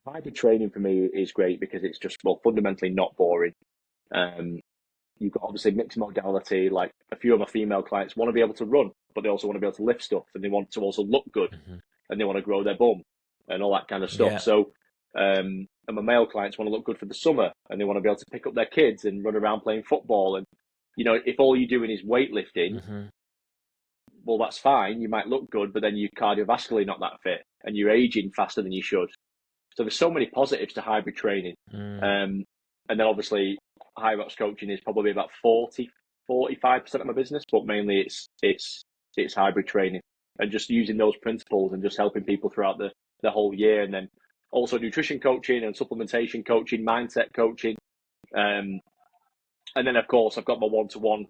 hybrid training for me is great because it's just, well, fundamentally not boring. You've got obviously mixed modality. Like, a few of my female clients want to be able to run, but they also want to be able to lift stuff, and they want to also look good, and they want to grow their bum and all that kind of stuff. So, and my male clients want to look good for the summer, and they want to be able to pick up their kids and run around playing football. And, you know, if all you're doing is weightlifting, well, that's fine. You might look good, but then you're cardiovascularly not that fit, and you're aging faster than you should. So there's so many positives to hybrid training. And then obviously Hyrox coaching is probably about 45% of my business, but mainly it's hybrid training and just using those principles and just helping people throughout the whole year. And then also nutrition coaching and supplementation coaching, mindset coaching. And then of course I've got my one-to-one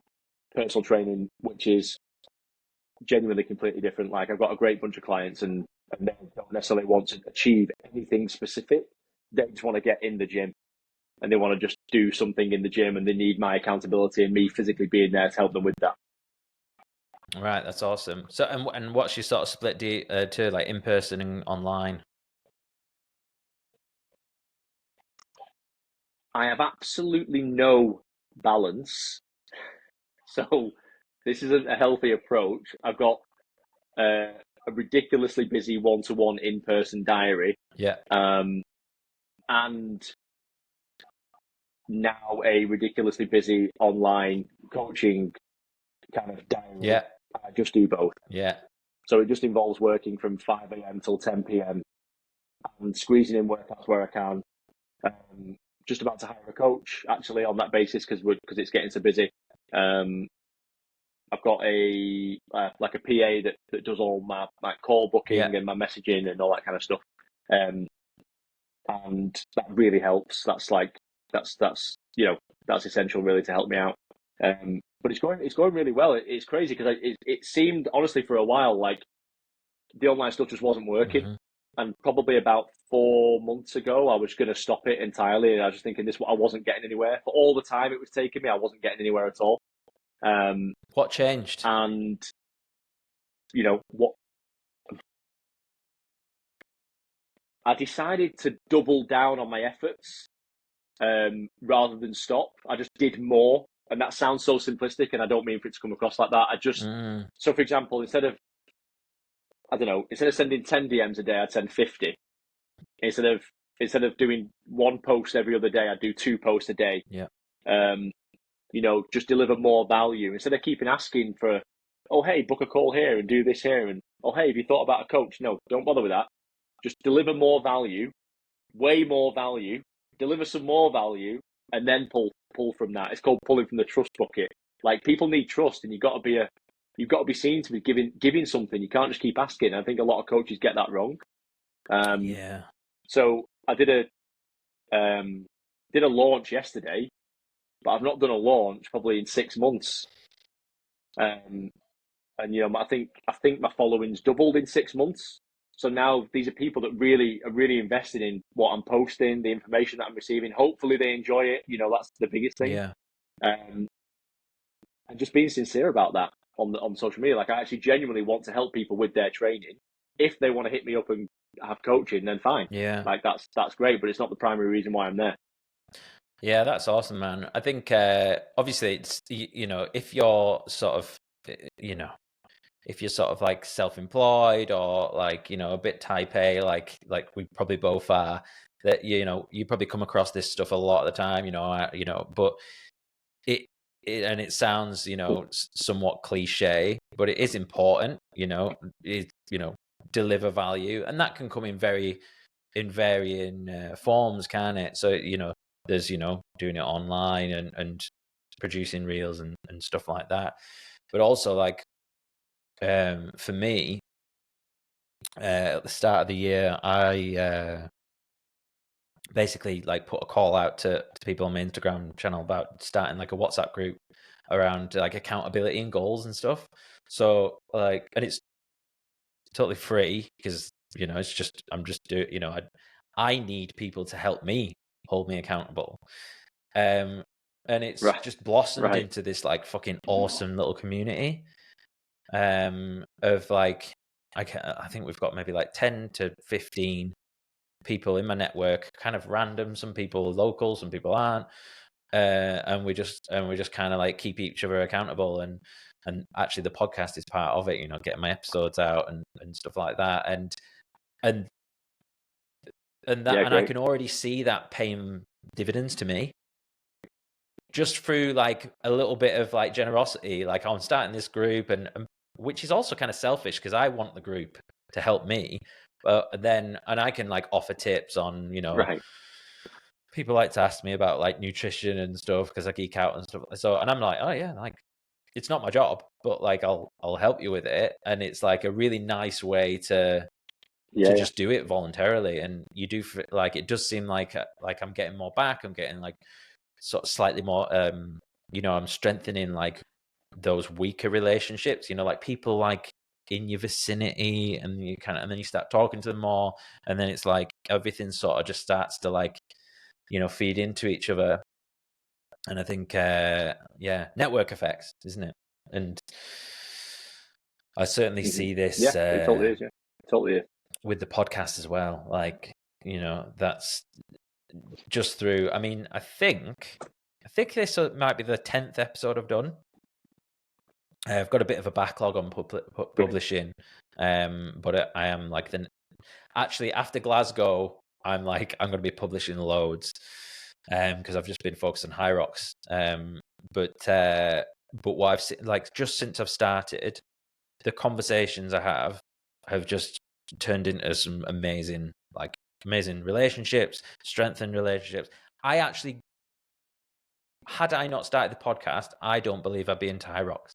personal training, which is genuinely completely different. Like I've got a great bunch of clients and they don't necessarily want to achieve anything specific. They just want to get in the gym and they want to just do something in the gym, and they need my accountability and me physically being there to help them with that. Right, that's awesome. So, and what's your sort of split to like in person and online? I have absolutely no balance. So this isn't a healthy approach. I've got a ridiculously busy one-to-one in-person diary. Yeah. And now a ridiculously busy online coaching kind of diary. Yeah. I just do both. Yeah. So it just involves working from 5 a.m. till 10 p.m. and squeezing in workouts where I can. Just about to hire a coach actually on that basis because it's getting so busy. I've got a like a PA that does all my call booking and my messaging and all that kind of stuff. And that really helps. That's essential really to help me out. But it's going really well. It's crazy because it seemed honestly for a while like the online stuff just wasn't working. Mm-hmm. And probably about 4 months ago, I was going to stop it entirely. And I was just thinking I wasn't getting anywhere. For all the time it was taking me, I wasn't getting anywhere at all. What changed? And what I decided to double down on my efforts rather than stop. I just did more, and that sounds so simplistic, and I don't mean for it to come across like that. I just so for example, instead of sending 10 DMs a day, I'd send 50. Instead of doing one post every other day, I'd do 2 posts a day. Yeah. Just deliver more value instead of keeping asking for, oh, hey, book a call here and do this here. And, oh, hey, have you thought about a coach? No, don't bother with that. Just deliver more value, way more value, deliver some more value, and then pull from that. It's called pulling from the trust bucket. Like people need trust, and you've got to be seen to be giving something. You can't just keep asking. I think a lot of coaches get that wrong. Yeah. So I did a launch yesterday, but I've not done a launch probably in 6 months. And I think my following's doubled in 6 months. So now these are people that are really invested in what I'm posting, the information that I'm receiving. Hopefully they enjoy it. That's the biggest thing. Yeah. And just being sincere about that on social media. Like I actually genuinely want to help people with their training. If they want to hit me up and have coaching, then fine. Yeah. Like that's great, but it's not the primary reason why I'm there. Yeah, that's awesome, man. I think obviously it's if you're sort of if you're sort of like self-employed or like a bit type A, like we probably both are, that you probably come across this stuff a lot of the time, but it sounds somewhat cliche, but it is important, deliver value, and that can come in varying forms, can it? So there's doing it online and producing reels and stuff like that, but also like for me at the start of the year, I basically like put a call out to people on my Instagram channel about starting like a WhatsApp group around like accountability and goals and stuff. So like, and it's totally free because it's just I'm just doing I need people to help me hold me accountable. And it's just blossomed into this like fucking awesome little community of like I think we've got maybe like 10 to 15 people in my network, kind of random. Some people local, some people aren't, and we just kind of like keep each other accountable. And actually, the podcast is part of it. Getting my episodes out and stuff like that. And I can already see that paying dividends to me just through like a little bit of like generosity. Like I'm starting this group, and which is also kind of selfish because I want the group. to help me. But then, and I can like offer tips on, Right. people like to ask me about like nutrition and stuff because I geek out and stuff. So, and I'm like, oh yeah, like it's not my job, but like I'll help you with it. And it's like a really nice way to just do it voluntarily. And you do like, it does seem like I'm getting more back. I'm getting like sort of slightly more, I'm strengthening like those weaker relationships, like people like in your vicinity, and and then you start talking to them more, and then it's like everything sort of just starts to like, feed into each other. And I think, network effects, isn't it? And I certainly see this. Yeah, it totally is. Yeah, it totally is. With the podcast as well. Like, that's just through. I mean, I think this might be the 10th episode I've done. I've got a bit of a backlog on publishing, but I am like actually after Glasgow, I'm going to be publishing loads, because I've just been focused on Hyrox. But what I've seen, like just since I've started, the conversations I have just turned into some amazing relationships, strengthened relationships. I actually, had I not started the podcast, I don't believe I'd be into Hyrox.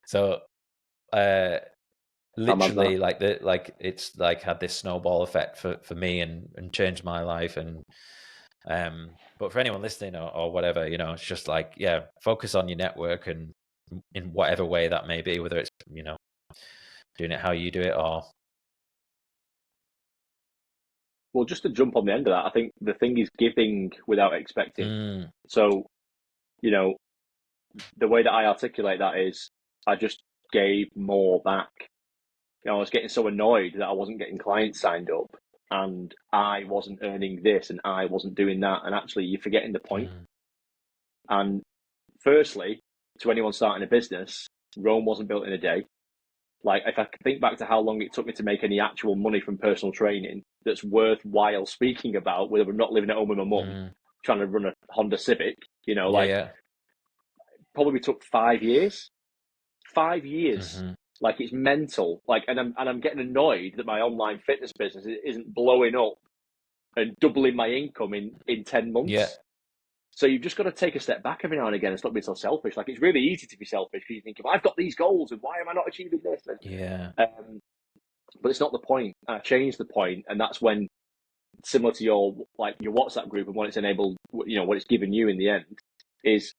So, literally, it's like had this snowball effect for me and changed my life. And but for anyone listening or whatever, it's just like, yeah, focus on your network, and in whatever way that may be, whether it's doing it how you do it or. Well, just to jump on the end of that, I think the thing is giving without expecting. So, the way that I articulate that is I just gave more back. I was getting so annoyed that I wasn't getting clients signed up, and I wasn't earning this, and I wasn't doing that. And actually, you're forgetting the point. And firstly, to anyone starting a business, Rome wasn't built in a day. Like, if I think back to how long it took me to make any actual money from personal training that's worthwhile speaking about, whether I'm not living at home with my mum, trying to run a Honda Civic, probably took 5 years. 5 years. Like, it's mental. Like, and I'm getting annoyed that my online fitness business isn't blowing up and doubling my income in 10 months. Yeah. So you've just got to take a step back every now and again and stop being so selfish. Like, it's really easy to be selfish because you think, I've got these goals and why am I not achieving this? Yeah. But it's not the point. I changed the point, and that's when, similar to your WhatsApp group and what it's enabled, what it's given you in the end, is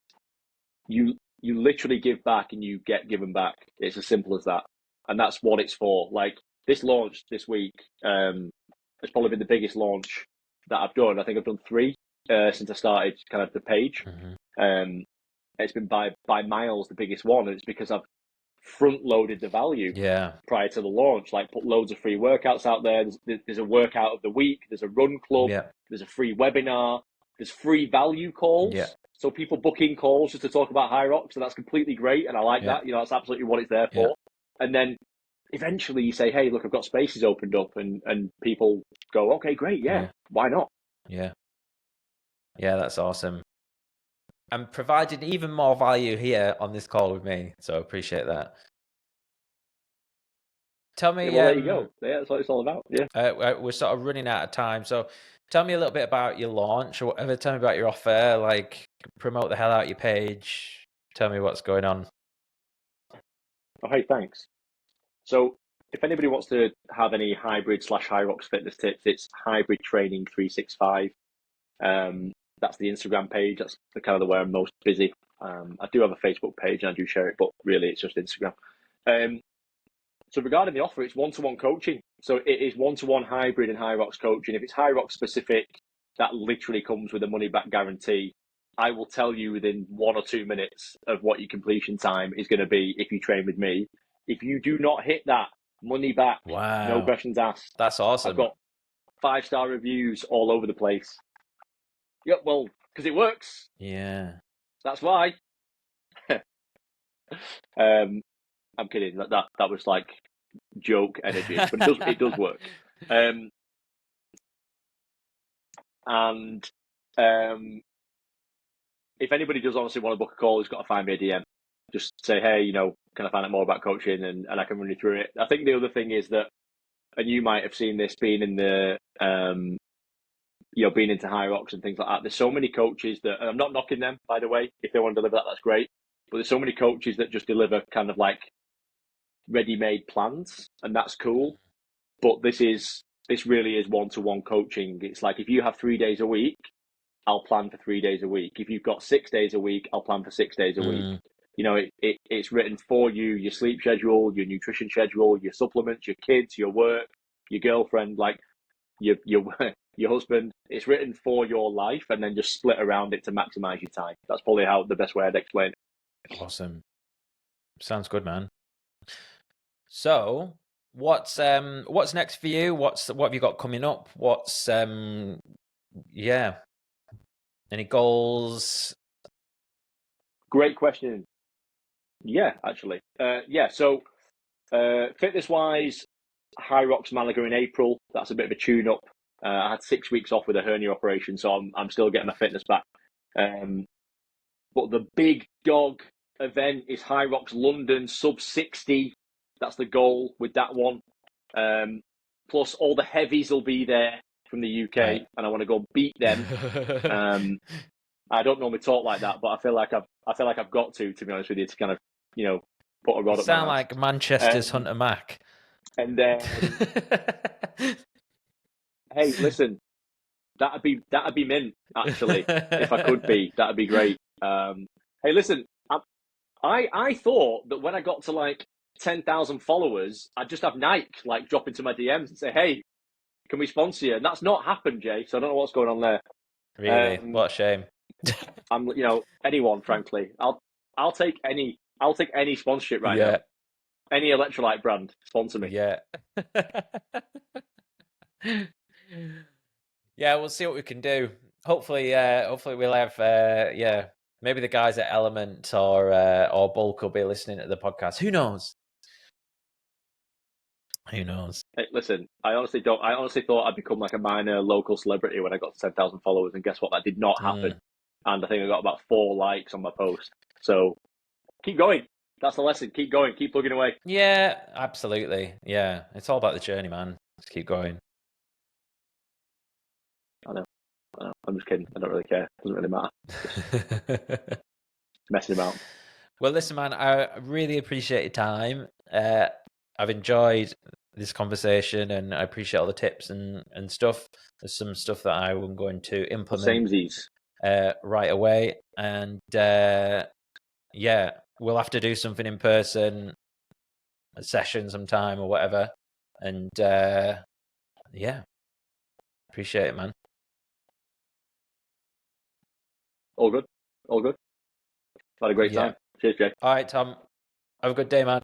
you literally give back and you get given back. It's as simple as that, and that's what it's for. Like, this launch this week, it's probably been the biggest launch that I've done. I think I've done 3 since I started kind of the page. It's been by miles the biggest one, and it's because I've front loaded the value prior to the launch. Like, put loads of free workouts out there. There's a workout of the week. There's a run club. There's a free webinar. There's free value calls. So people book in calls just to talk about Hyrox, and that's completely great. And I like that. That's absolutely what it's there for. And then eventually you say, hey, look, I've got spaces opened up, and people go, okay, great. Why not? Yeah, that's awesome. I'm providing even more value here on this call with me, so I appreciate that. Tell me, well, there you go. Yeah, that's what it's all about. We're sort of running out of time, so tell me a little bit about your launch or whatever. Tell me about your offer. Like, promote the hell out your page. Tell me what's going on. Oh, hey, thanks. So, if anybody wants to have any hybrid / Hyrox fitness tips, it's Hybrid Training 365. That's the Instagram page. That's the kind of the way I'm most busy. I do have a Facebook page and I do share it, but really it's just Instagram. So regarding the offer, it's one-to-one coaching. So it is one-to-one hybrid and Hyrox coaching. If it's Hyrox-specific, that literally comes with a money-back guarantee. I will tell you within 1 or 2 minutes of what your completion time is going to be if you train with me. If you do not hit that, money back. Wow. No questions asked. That's awesome. I've got 5-star reviews all over the place. Yep, well, because it works. Yeah. That's why. I'm kidding. That was like joke energy, but it does work. And if anybody does honestly want to book a call, he's got to find me a DM. just say, hey, you know, can I find out more about coaching, and I can run you through it. I think the other thing is that, and you might have seen this being in the, you know, being into Hyrox and things like that. There's so many coaches that, and I'm not knocking them, by the way. If they want to deliver that, that's great. But there's so many coaches that just deliver kind of like ready-made plans, and that's cool. But this really is one-to-one coaching. It's like, if you have 3 days a week, I'll plan for 3 days a week. If you've got 6 days a week, I'll plan for 6 days a week. You know, it's written for you, your sleep schedule, your nutrition schedule, your supplements, your kids, your work, your girlfriend, like your husband. It's written for your life, and then just split around it to maximize your time. That's probably the best way I'd explain it. Awesome. Sounds good, man. So what's next for you? What have you got coming up? What's any goals? Great question. Yeah, actually. So fitness wise, Hyrox Malaga in April. That's a bit of a tune up. I had 6 weeks off with a hernia operation, so I'm still getting my fitness back. But the big dog event is Hyrox London sub 60. That's the goal with that one. Plus all the heavies will be there from the UK, right, and I want to go beat them. I don't normally talk like that, but I feel like I've got to be honest with you, to kind of, you know, put a rod up my sound like Manchester's Hunter Mac. And then, hey, listen, that'd be mint, actually. If I could be, that'd be great. Hey, listen, I thought that when I got to like 10,000 followers, I'd just have Nike like drop into my DMs and say, hey, can we sponsor you? And that's not happened, Jay. So I don't know what's going on there. Really? What a shame. I'm, you know, anyone, frankly. I'll take any sponsorship right now. Any electrolyte brand, sponsor me. Yeah. Yeah, we'll see what we can do. Hopefully we'll have maybe the guys at Element or Bulk will be listening to the podcast. Who knows? Who knows? Hey, listen, I honestly thought I'd become like a minor local celebrity when I got to 10,000 followers, and guess what? That did not happen. And I think I got about 4 likes on my post. So keep going. That's the lesson. Keep going. Keep plugging away. Yeah, absolutely. Yeah, it's all about the journey, man. Just keep going. I know. I'm just kidding. I don't really care. It doesn't really matter. Messing about. Well, listen, man, I really appreciate your time. I've enjoyed this conversation, and I appreciate all the tips and stuff. There's some stuff that I'm going to implement right away. And we'll have to do something in person, a session sometime or whatever. And appreciate it, man. All good. Had a great time. Cheers, Jay. All right, Tom. Have a good day, man.